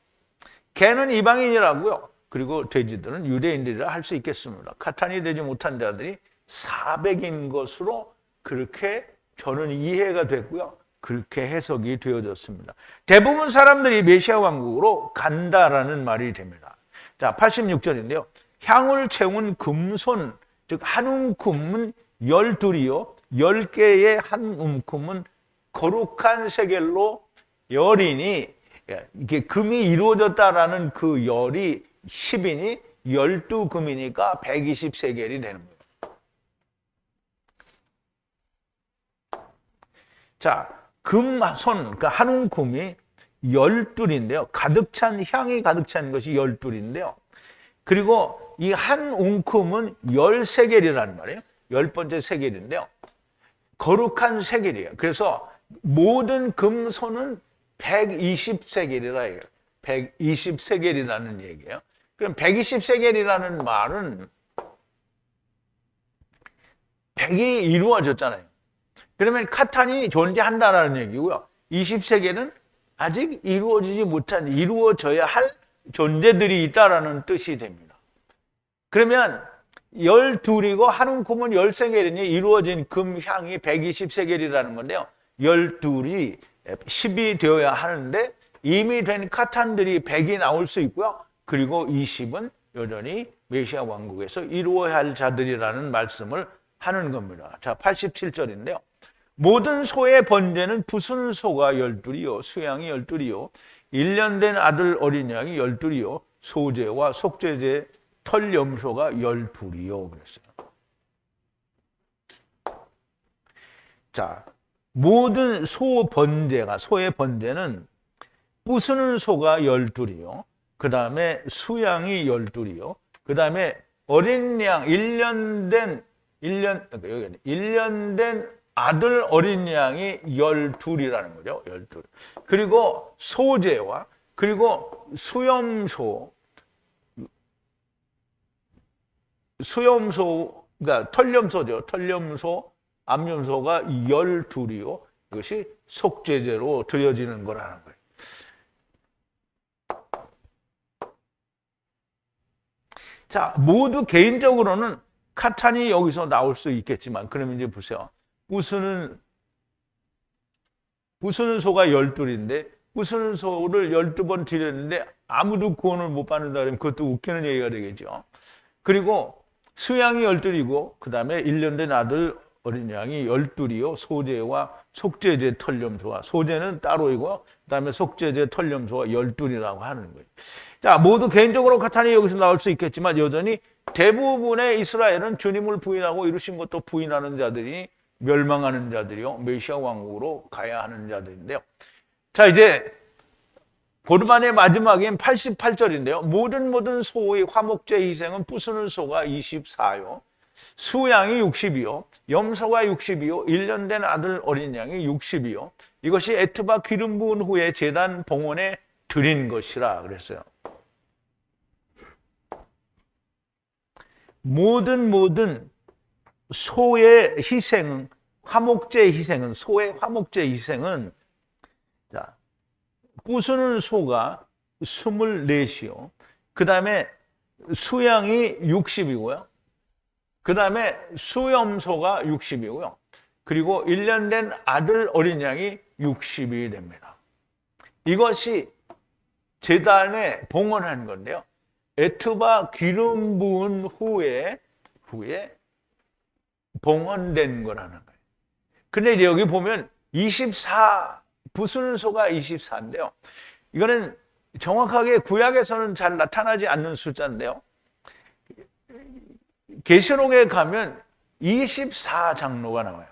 개는 이방인이라고요. 그리고 돼지들은 유대인들이라 할 수 있겠습니다. 카탄이 되지 못한 자들이 400인 것으로 그렇게 저는 이해가 됐고요. 그렇게 해석이 되어졌습니다. 대부분 사람들이 메시아 왕국으로 간다라는 말이 됩니다. 자, 86절인데요. 향을 채운 금손, 즉 한 움큼은 12이요. 10개의 한 움큼은 거룩한 세겔로 열이니 이게 금이 이루어졌다라는 그 열이 10이니 12금이니까 120세겔이 되는 거예요. 자, 금손, 그러니까 한 움큼이 12인데요. 가득 찬 향이 가득 찬 것이 12인데요. 그리고 이 한 웅큼은 10세겔이라는 말이에요. 10번째 세겔인데요. 거룩한 세겔이에요. 그래서 모든 금손은 120세겔이라 해요. 120세겔이라는 얘기예요. 그럼 120세겔이라는 말은 100이 이루어졌잖아요. 그러면 카탄이 존재한다는 얘기고요. 20세겔은 아직 이루어지지 못한, 이루어져야 할 존재들이 있다라는 뜻이 됩니다. 그러면 12이고 한 움큼은 10세겔이니 이루어진 금향이 120세겔이라는 건데요. 12이 10이 되어야 하는데 이미 된 카탄들이 100이 나올 수 있고요. 그리고 20은 여전히 메시아 왕국에서 이루어야 할 자들이라는 말씀을 하는 겁니다. 자, 87절인데요. 모든 소의 번제는 부순 소가 12이요, 수양이 12이요, 1년 된 아들 어린 양이 12이요, 소제와 속죄제 털 염소가 12이요 그랬어요. 자, 모든 소 번제가, 소의 번제는 부수는 소가 12이요, 그 다음에 수양이 12이요, 그 다음에 어린 양 1년 된 아들 어린 양이 12이라는 거죠. 12. 그리고 소제와 그리고 수염소가 털염소죠. 털염소, 암염소가 12이요. 이것이 속죄제로 드려지는 거라는 거예요. 자, 모두 개인적으로는 카탄이 여기서 나올 수 있겠지만, 그러면 이제 보세요. 부수는 소가 12인데, 부수는 소를 12번 드렸는데, 아무도 구원을 못 받는다 그러면 그것도 웃기는 얘기가 되겠죠. 그리고 수양이 12이고, 그 다음에 1년 된 아들 어린 양이 12이요. 소재와 속죄제 털염소와 소재는 따로이고 그다음에 속죄제 털염소와 12이라고 하는 거예요. 자, 모두 개인적으로 카탄이 여기서 나올 수 있겠지만 여전히 대부분의 이스라엘은 주님을 부인하고 이루신 것도 부인하는 자들이 멸망하는 자들이요. 메시아 왕국으로 가야 하는 자들인데요. 자, 이제 고르반의 마지막인 88절인데요. 모든 소의 화목제 희생은 부수는 소가 24요. 수양이 60이요. 염소가 60이요. 1년 된 아들 어린 양이 60이요. 이것이 에트바 기름 부은 후에 제단 봉헌에 드린 것이라 그랬어요. 모든 소의 희생, 화목제 희생은 소의 화목제 희생은 자, 부수는 소가 24이요. 그 다음에 수양이 60이고요. 그 다음에 수염소가 60이고요. 그리고 1년 된 아들 어린 양이 60이 됩니다. 이것이 제단에 봉헌한 건데요. 에트바 기름 부은 후에 봉헌된 거라는 거예요. 근데 이제 여기 보면 24, 부수는 소가 24인데요. 이거는 정확하게 구약에서는 잘 나타나지 않는 숫자인데요. 계시록에 가면 24장로가 나와요.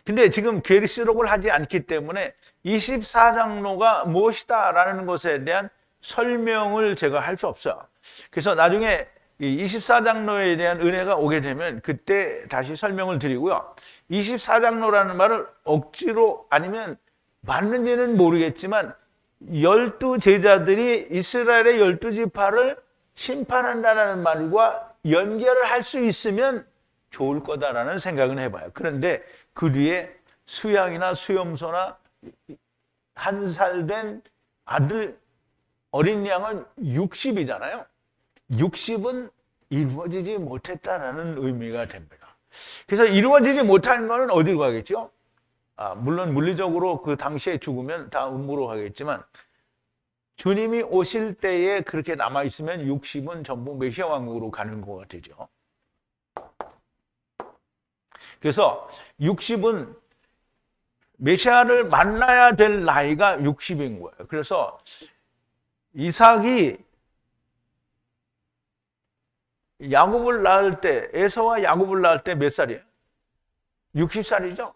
근데 지금 계시록을 하지 않기 때문에 24장로가 무엇이다라는 것에 대한 설명을 제가 할 수 없어요. 그래서 나중에 이 24장로에 대한 은혜가 오게 되면 그때 다시 설명을 드리고요. 24장로라는 말을 억지로 아니면 맞는지는 모르겠지만 12제자들이 이스라엘의 12지파를 심판한다는 말과 연결을 할 수 있으면 좋을 거다라는 생각은 해봐요. 그런데 그 뒤에 수양이나 수염소나 한 살 된 아들 어린 양은 60이잖아요. 60은 이루어지지 못했다라는 의미가 됩니다. 그래서 이루어지지 못한 거는 어디로 가겠죠? 물론 물리적으로 그 당시에 죽으면 다 음부로 가겠지만 주님이 오실 때에 그렇게 남아있으면 60은 전부 메시아 왕국으로 가는 거가 되죠. 그래서 60은 메시아를 만나야 될 나이가 60인 거예요. 그래서 이삭이 야곱을 낳을 때, 에서와 야곱을 낳을 때 몇 살이에요? 60살이죠?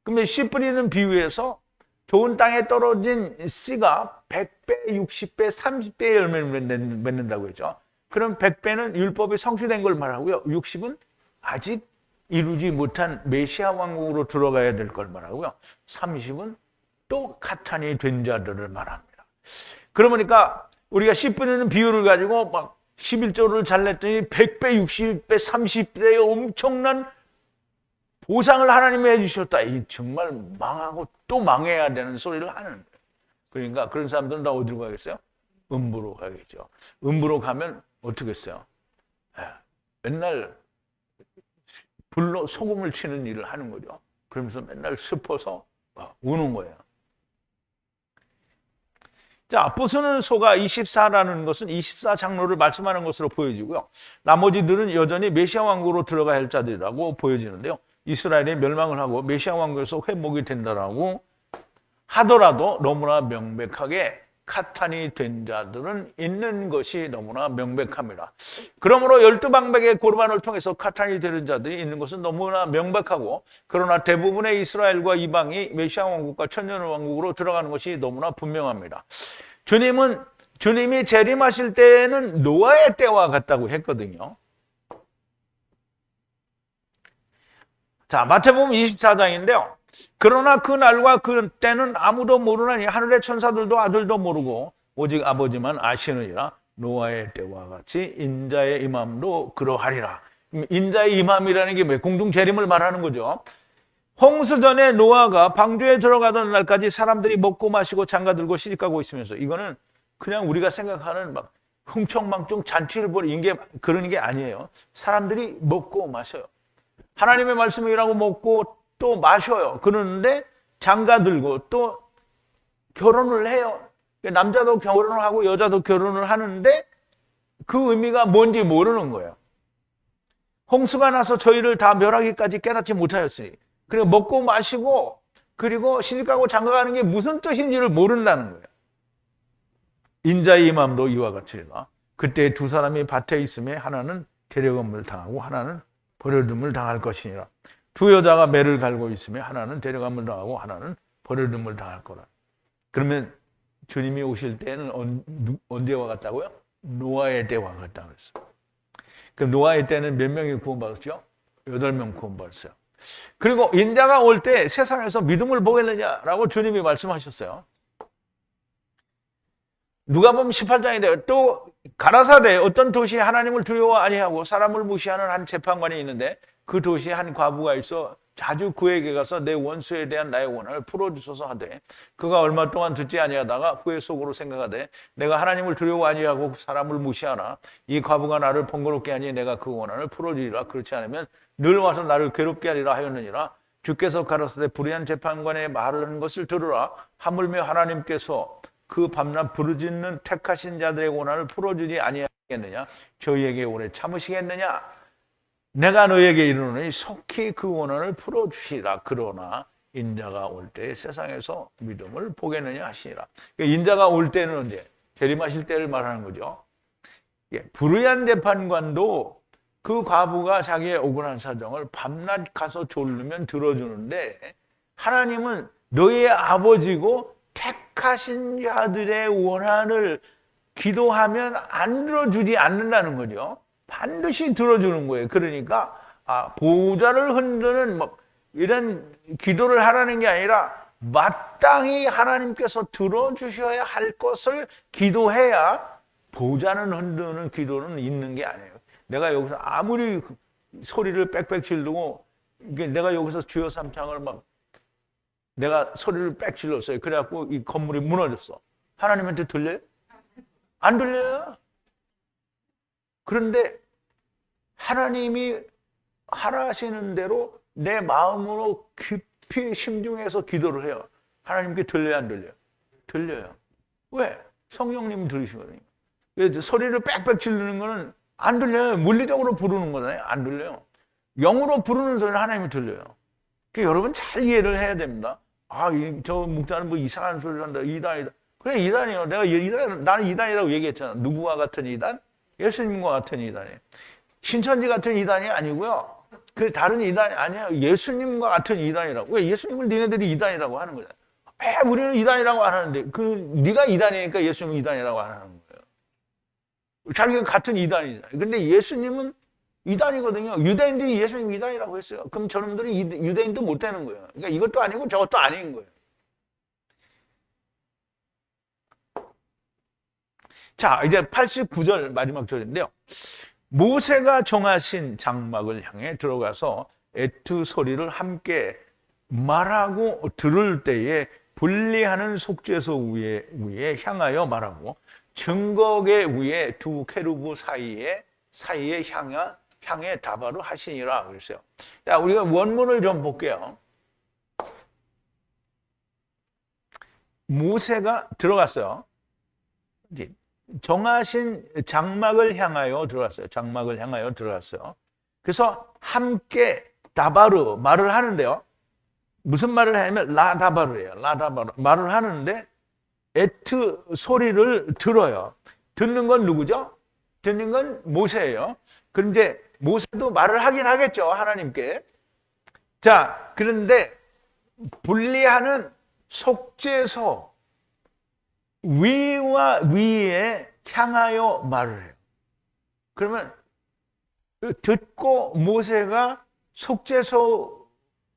그러면 씨 뿌리는 비유에서 좋은 땅에 떨어진 씨가 100배, 60배, 30배의 열매를 맺는다고 했죠. 그럼 100배는 율법이 성취된 걸 말하고요. 60은 아직 이루지 못한 메시아 왕국으로 들어가야 될 걸 말하고요. 30은 또 카탄이 된 자들을 말합니다. 그러니까 우리가 씨 뿌리는 비유를 가지고 막 11조를 잘 냈더니 100배, 60배, 30배의 엄청난 보상을 하나님이 해주셨다. 이 정말 망하고 또 망해야 되는 소리를 하는 거예요. 그러니까 그런 사람들은 다 어디로 가겠어요? 음부로 가겠죠. 음부로 가면 어떻게 했어요? 맨날 불로 소금을 치는 일을 하는 거죠. 그러면서 맨날 슬퍼서 우는 거예요. 자, 부수는 소가 24라는 것은 24장로를 말씀하는 것으로 보여지고요. 나머지들은 여전히 메시아 왕국으로 들어가야 할 자들이라고 보여지는데요. 이스라엘이 멸망을 하고 메시아 왕국에서 회복이 된다라고 하더라도 너무나 명백하게 카탄이 된 자들은 있는 것이 너무나 명백합니다. 그러므로 12방백의 고르반을 통해서 카탄이 되는 자들이 있는 것은 너무나 명백하고, 그러나 대부분의 이스라엘과 이방이 메시아 왕국과 천년 왕국으로 들어가는 것이 너무나 분명합니다. 주님이 재림하실 때에는 노아의 때와 같다고 했거든요. 자, 마태복음 24장인데요. 그러나 그 날과 그 때는 아무도 모르나니 하늘의 천사들도 아들도 모르고 오직 아버지만 아시느니라. 노아의 때와 같이 인자의 임함도 그러하리라. 인자의 임함이라는 게 공중 재림을 말하는 거죠. 홍수 전에 노아가 방주에 들어가던 날까지 사람들이 먹고 마시고 장가들고 시집가고 있으면서, 이거는 그냥 우리가 생각하는 막 흥청망청 잔치를 벌이는 게 그런 게 아니에요. 사람들이 먹고 마셔요. 하나님의 말씀이라고 먹고 또 마셔요. 그러는데 장가들고 또 결혼을 해요. 남자도 결혼을 하고 여자도 결혼을 하는데 그 의미가 뭔지 모르는 거예요. 홍수가 나서 저희를 다 멸하기까지 깨닫지 못하였으니. 그리고 먹고 마시고 그리고 시집가고 장가가는 게 무슨 뜻인지를 모른다는 거예요. 인자의 임함도 이와 같으리라. 그때 두 사람이 밭에 있음에 하나는 데려감을 당하고 하나는 버려둠을 당할 것이니라. 두 여자가 매를 갈고 있음에 하나는 데려감을 당하고 하나는 버려둠을 당할 거라. 그러면 주님이 오실 때는 언제와 같다고요? 노아의 때와 같다고 그랬어요. 그럼 노아의 때는 몇 명이 구원받았죠? 8명 구원받았어요. 그리고 인자가 올 때 세상에서 믿음을 보겠느냐라고 주님이 말씀하셨어요. 누가복음 18장인데 또 가라사대 어떤 도시에 하나님을 두려워 아니하고 사람을 무시하는 한 재판관이 있는데 그 도시에 한 과부가 있어 자주 그에게 가서 내 원수에 대한 나의 원한을 풀어주소서 하되 그가 얼마 동안 듣지 아니하다가 후에 속으로 생각하되 내가 하나님을 두려워 아니하고 사람을 무시하나 이 과부가 나를 번거롭게 하니 내가 그 원한을 풀어주리라. 그렇지 않으면 늘 와서 나를 괴롭게 하리라 하였느니라. 주께서 가라사대 불의한 재판관의 말을 한 것을 들으라. 하물며 하나님께서 그 밤낮 부르짖는 택하신 자들의 원한을 풀어주지 아니하겠느냐? 저희에게 오래 참으시겠느냐? 내가 너에게 이르노니 속히 그 원한을 풀어주시라. 그러나 인자가 올 때 세상에서 믿음을 보겠느냐 하시니라. 인자가 올 때는 언제? 재림하실 때를 말하는 거죠. 불의한 재판관도 그 과부가 자기의 억울한 사정을 밤낮 가서 졸르면 들어주는데 하나님은 너의 아버지고 택하신 자들의 원한을 기도하면 안 들어주지 않는다는 거죠. 반드시 들어주는 거예요. 그러니까 보호자를 흔드는 이런 기도를 하라는 게 아니라 마땅히 하나님께서 들어주셔야 할 것을 기도해야 보호자는 흔드는 기도는 있는 게 아니에요. 내가 여기서 아무리 소리를 빽빽 지르고 내가 여기서 주여 삼창을 내가 소리를 빽 질렀어요. 그래갖고 이 건물이 무너졌어. 하나님한테 들려요? 안 들려요. 그런데 하나님이 하라시는 대로 내 마음으로 깊이 심중해서 기도를 해요. 하나님께 들려요, 안 들려요? 들려요. 왜? 성령님이 들으시거든요. 소리를 빽빽 지르는 거는 안 들려요. 물리적으로 부르는 거잖아요. 안 들려요. 영으로 부르는 소리는 하나님이 들려요. 그러니까 여러분 잘 이해를 해야 됩니다. 저 목사는 뭐 이상한 소리를 한다. 이단이다. 그래, 이단이요. 나는 이단이라고 얘기했잖아. 누구와 같은 이단? 예수님과 같은 이단이에요. 신천지 같은 이단이 아니고요. 그 다른 이단이 아니야. 예수님과 같은 이단이라고. 왜 예수님을 니네들이 이단이라고 하는 거잖아. 우리는 이단이라고 안 하는데 네가 이단이니까 예수님은 이단이라고 안 하는 거예요. 자기가 같은 이단이잖아요. 근데 예수님은 이단이거든요. 유대인들이 예수님 이단이라고 했어요. 그럼 저놈들이 유대인도 못 되는 거예요. 그러니까 이것도 아니고 저것도 아닌 거예요. 자, 이제 89절 마지막 절인데요. 모세가 정하신 장막을 향해 들어가서 애투 소리를 함께 말하고 들을 때에 분리하는 속죄소 위에 향하여 말하고 증거계 위에 두 케루브 사이에 향해 다바로 하시니라 그랬어요. 자, 우리가 원문을 좀 볼게요. 모세가 들어갔어요. 정하신 장막을 향하여 들어갔어요. 장막을 향하여 들어갔어요. 그래서 함께 다바르 말을 하는데요. 무슨 말을 하냐면 라다바르예요. 라다바르 말을 하는데 에트 소리를 들어요. 듣는 건 누구죠? 듣는 건 모세예요. 그런데 모세도 말을 하긴 하겠죠. 하나님께. 자, 그런데 분리하는 속죄소 위와 위에 향하여 말을 해요. 그러면 듣고 모세가 속죄소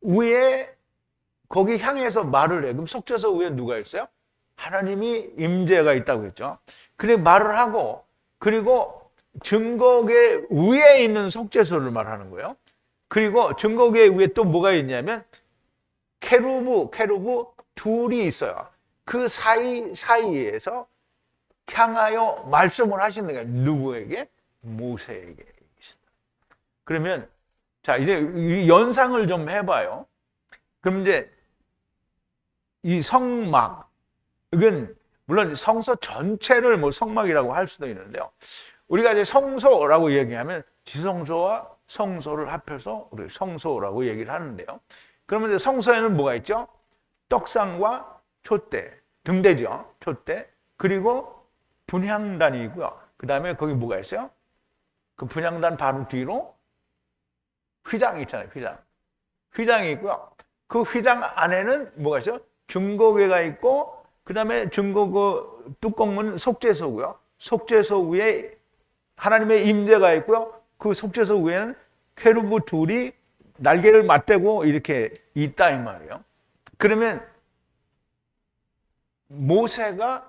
위에 거기 향해서 말을 해요. 그럼 속죄소 위에 누가 있어요? 하나님이 임재가 있다고 했죠. 그래 말을 하고 그리고 증거계 위에 있는 속죄소를 말하는 거예요. 그리고 증거계 위에 또 뭐가 있냐면 케루브 둘이 있어요. 그 사이에서 향하여 말씀을 하시는 거예요. 누구에게? 모세에게. 그러면 자 이제 이 연상을 좀 해봐요. 그럼 이제 이 성막 이건 물론 성서 전체를 뭐 성막이라고 할 수도 있는데요. 우리가 이제 성소라고 얘기하면 지성소와 성소를 합해서 우리 성소라고 얘기를 하는데요. 그러면 이제 성소에는 뭐가 있죠? 떡상과 촛대, 등대죠. 촛대. 그리고 분향단이 있고요. 그 다음에 거기 뭐가 있어요? 그 분향단 바로 뒤로 휘장이 있잖아요. 휘장이 있고요. 그 휘장 안에는 뭐가 있어요? 증거궤가 있고, 그 다음에 증거 뚜껑은 속죄소고요. 속죄소 위에 하나님의 임재가 있고요. 그 속죄소 위에는 케루브 둘이 날개를 맞대고 이렇게 있다 이 말이에요. 그러면 모세가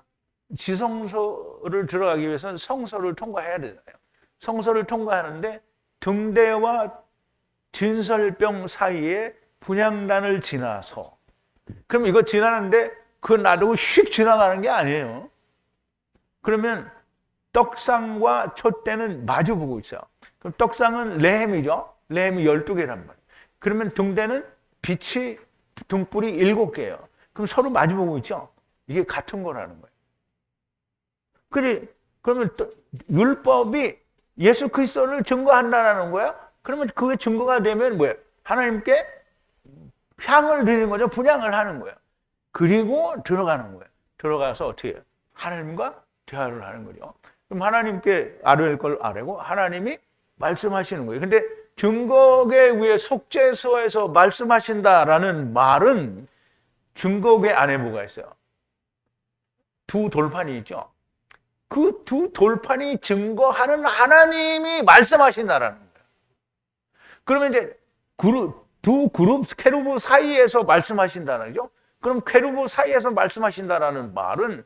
지성소를 들어가기 위해서는 성소를 통과해야 되잖아요. 성소를 통과하는데 등대와 진설병 사이에 분향단을 지나서, 그럼 이거 지나는데 그거 놔두고 휙 지나가는 게 아니에요. 그러면 떡상과 촛대는 마주보고 있어요. 그럼 떡상은 레헴이죠. 레헴이 12개란 말이에요. 그러면 등대는 빛이 등불이 7개예요. 그럼 서로 마주보고 있죠. 이게 같은 거라는 거예요. 그러면 또 율법이 예수 그리스도를 증거한다는 거야. 그러면 그게 증거가 되면 뭐예요? 하나님께 향을 드리는 거죠. 분향을 하는 거예요. 그리고 들어가는 거예요. 들어가서 어떻게 해요? 하나님과 대화를 하는 거죠. 그럼 하나님께 아뢰일 걸 아뢰고 하나님이 말씀하시는 거예요. 근데 증거궤 위에 속죄소에서 말씀하신다라는 말은 증거궤 안에 뭐가 있어요? 두 돌판이 있죠. 그 두 돌판이 증거하는 하나님이 말씀하신다라는 거예요. 그러면 이제 두 그룹 케루브 사이에서 말씀하신다는 거죠. 그럼 케루브 사이에서 말씀하신다라는 말은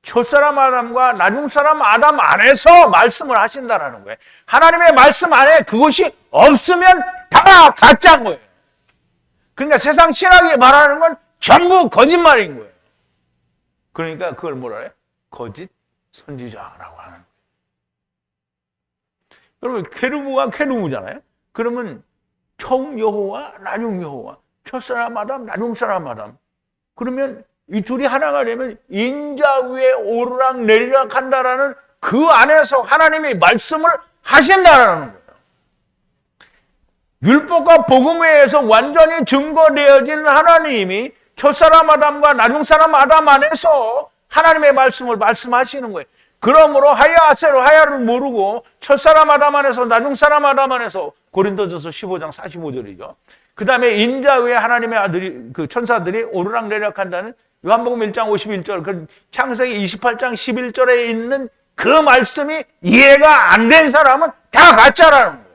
첫사람 아담과 나중사람 아담 안에서 말씀을 하신다라는 거예요. 하나님의 말씀 안에 그것이 없으면 다 가짜인 거예요. 그러니까 세상 신학이 말하는 건 전부 거짓말인 거예요. 그러니까 그걸 뭐라 해요? 거짓 선지자라고 하는 거예요. 그러면 케루브가 케루브잖아요. 그러면 처음 여호와, 나중 여호와, 첫사람 아담, 나중사람 아담. 그러면 이 둘이 하나가 되면 인자 위에 오르락 내리락 한다라는 그 안에서 하나님이 말씀을 하신다라는 거예요. 율법과 복음에 의해서 완전히 증거되어진 하나님이 첫사람 아담과 나중사람 아담 안에서 하나님의 말씀을 말씀하시는 거예요. 그러므로 하야세로 하야를 모르고 첫사람 아담 안에서 나중사람 아담 안에서 고린도전서 15장 45절이죠. 그 다음에 인자 위에 하나님의 아들이 그 천사들이 오르락 내리락 한다는 요한복음 1장 51절, 그 창세기 28장 11절에 있는 그 말씀이 이해가 안 된 사람은 다 가짜라는 거예요.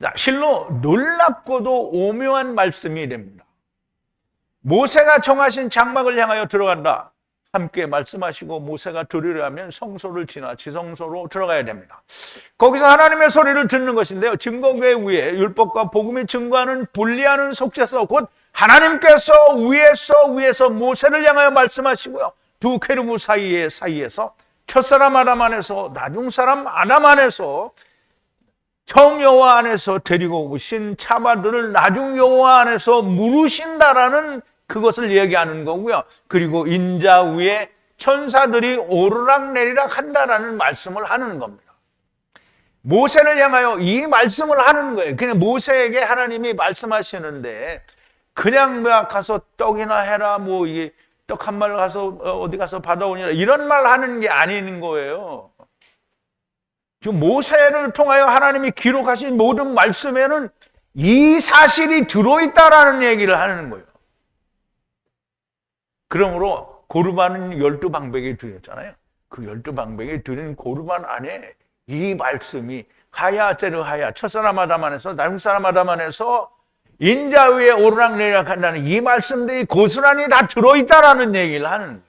자, 실로 놀랍고도 오묘한 말씀이 됩니다. 모세가 정하신 장막을 향하여 들어간다. 함께 말씀하시고 모세가 들으려면 성소를 지나 지성소로 들어가야 됩니다. 거기서 하나님의 소리를 듣는 것인데요. 증거궤 위에 율법과 복음이 증거하는 분리하는 속죄소, 곧 하나님께서 위에서 모세를 향하여 말씀하시고요. 두 케루브 사이에서 첫사람 아담 안에서 나중사람 아담 안에서 처음 여호와 안에서 데리고 오신 차바들을 나중 여호와 안에서 물으신다라는 그것을 얘기하는 거고요. 그리고 인자 위에 천사들이 오르락 내리락 한다라는 말씀을 하는 겁니다. 모세를 향하여 이 말씀을 하는 거예요. 그냥 모세에게 하나님이 말씀하시는데 그냥 가서 떡이나 해라, 뭐 이게 떡 한 마리 가서 어디 가서 받아오니라 이런 말 하는 게 아닌 거예요. 지금 모세를 통하여 하나님이 기록하신 모든 말씀에는 이 사실이 들어있다라는 얘기를 하는 거예요. 그러므로 고르반은 12방백이 드렸잖아요. 그 12방백이 드린 고르반 안에 이 말씀이 하야세르 하야, 첫사람 아담 안에서 나중사람 아담 안에서 인자 위에 오르락 내리락 한다는 이 말씀들이 고스란히 다 들어있다라는 얘기를 하는 거예요.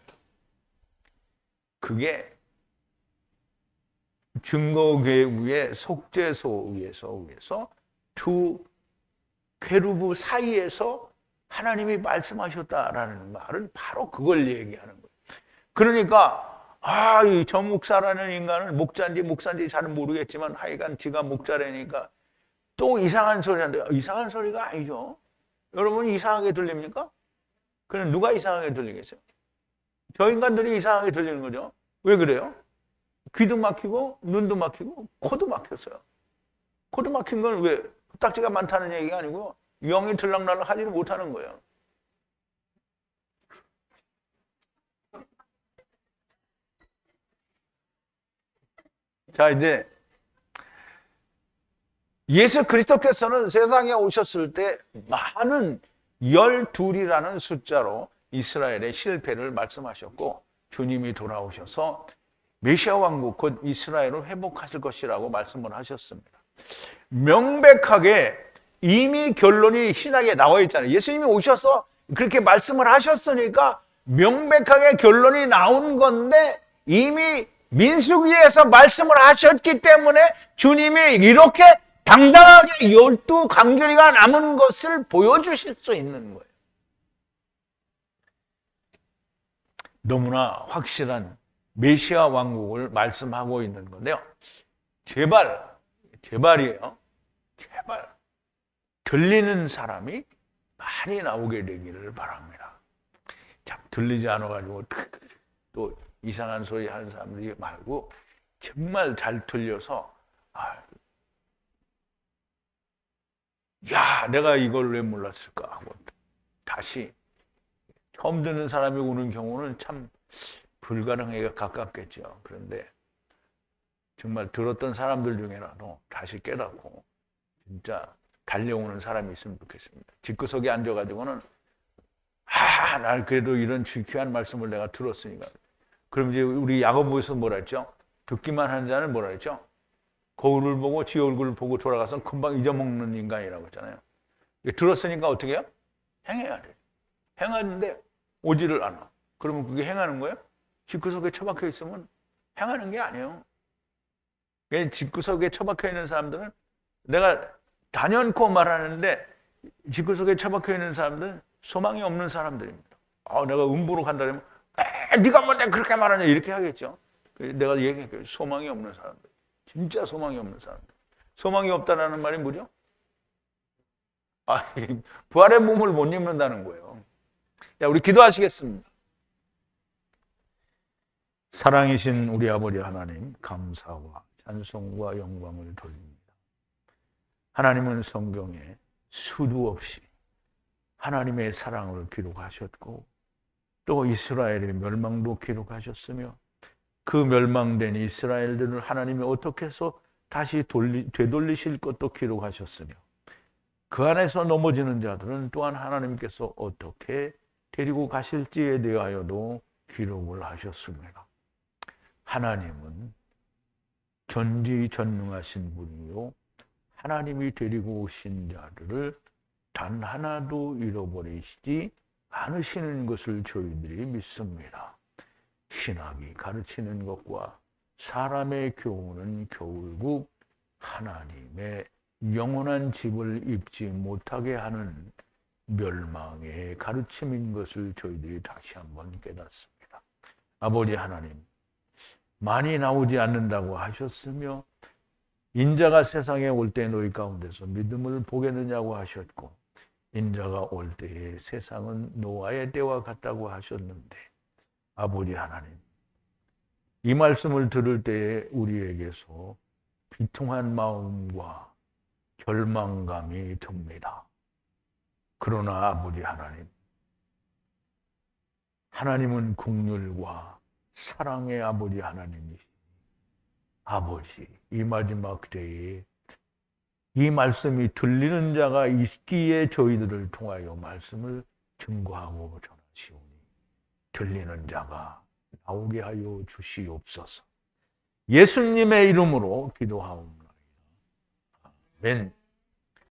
그게 증거궤 위에 속죄소 위에서 두 케루브 사이에서 하나님이 말씀하셨다라는 말은 바로 그걸 얘기하는 거예요. 그러니까 이 전 목사라는 인간은 목사인지 잘은 모르겠지만 하여간 지가 목자라니까 또 이상한 소리 하는데 이상한 소리가 아니죠. 여러분 이상하게 들립니까? 그럼 누가 이상하게 들리겠어요? 저 인간들이 이상하게 들리는 거죠. 왜 그래요? 귀도 막히고 눈도 막히고 코도 막혔어요. 코도 막힌 건 왜? 딱지가 많다는 얘기가 아니고 영이 들락날락 하지를 못하는 거예요. 자, 이제 예수 그리스도께서는 세상에 오셨을 때 많은 12이라는 숫자로 이스라엘의 실패를 말씀하셨고, 주님이 돌아오셔서 메시아 왕국 곧 이스라엘을 회복하실 것이라고 말씀을 하셨습니다. 명백하게 이미 결론이 신약에 나와 있잖아요. 예수님이 오셔서 그렇게 말씀을 하셨으니까 명백하게 결론이 나온 건데, 이미 민수기에서 말씀을 하셨기 때문에 주님이 이렇게 당당하게 12강조리가 남은 것을 보여주실 수 있는 거예요. 너무나 확실한 메시아 왕국을 말씀하고 있는 건데요. 제발이에요. 제발 들리는 사람이 많이 나오게 되기를 바랍니다. 참 들리지 않아가지고 또 이상한 소리 하는 사람들이 말고 정말 잘 들려서 야, 내가 이걸 왜 몰랐을까 하고 다시 처음 듣는 사람이 오는 경우는 참 불가능하게 가깝겠죠. 그런데 정말 들었던 사람들 중에라도 다시 깨닫고 진짜 달려오는 사람이 있으면 좋겠습니다. 집구석에 앉아가지고는 날 그래도 이런 귀한 말씀을 내가 들었으니까. 그럼 이제 우리 야고보에서 뭐라 했죠? 듣기만 하는 자는 뭐라 했죠? 거울을 보고 지 얼굴을 보고 돌아가서 금방 잊어먹는 인간이라고 했잖아요. 들었으니까 어떻게 해요? 행해야 돼요. 행하는데 오지를 않아. 그러면 그게 행하는 거예요? 집구석에 처박혀 있으면 행하는 게 아니에요. 집구석에 처박혀 있는 사람들은 내가 단연코 말하는데 집구석에 처박혀 있는 사람들은 소망이 없는 사람들입니다. 내가 음부로 간다면 네가 뭐 내가 그렇게 말하냐 이렇게 하겠죠. 내가 얘기할게요. 소망이 없는 사람들. 진짜 소망이 없는 사람들. 소망이 없다라는 말이 뭐죠? 부활의 몸을 못 입는다는 거예요. 자, 우리 기도하시겠습니다. 사랑이신 우리 아버지 하나님, 감사와 찬송과 영광을 돌립니다. 하나님은 성경에 수도 없이 하나님의 사랑을 기록하셨고 또 이스라엘의 멸망도 기록하셨으며 그 멸망된 이스라엘들을 하나님이 어떻게 해서 다시 되돌리실 것도 기록하셨으며 그 안에서 넘어지는 자들은 또한 하나님께서 어떻게 데리고 가실지에 대하여도 기록을 하셨습니다. 하나님은 전지전능하신 분이요 하나님이 데리고 오신 자들을 단 하나도 잃어버리시지 않으시는 것을 저희들이 믿습니다. 신학이 가르치는 것과 사람의 교훈은 결국 하나님의 영원한 집을 입지 못하게 하는 멸망의 가르침인 것을 저희들이 다시 한번 깨닫습니다. 아버지 하나님, 많이 나오지 않는다고 하셨으며 인자가 세상에 올 때 너희 가운데서 믿음을 보겠느냐고 하셨고 인자가 올 때에 세상은 노아의 때와 같다고 하셨는데 아버지 하나님, 이 말씀을 들을 때에 우리에게서 비통한 마음과 절망감이 듭니다. 그러나 아버지 하나님, 하나님은 긍휼과 사랑의 아버지 하나님이시니 아버지, 이 마지막 때에 이 말씀이 들리는 자가 있기에 저희들을 통하여 말씀을 증거하고 전하시오니 들리는 자가 나오게 하여 주시옵소서. 예수님의 이름으로 기도하옵나이다. 아멘.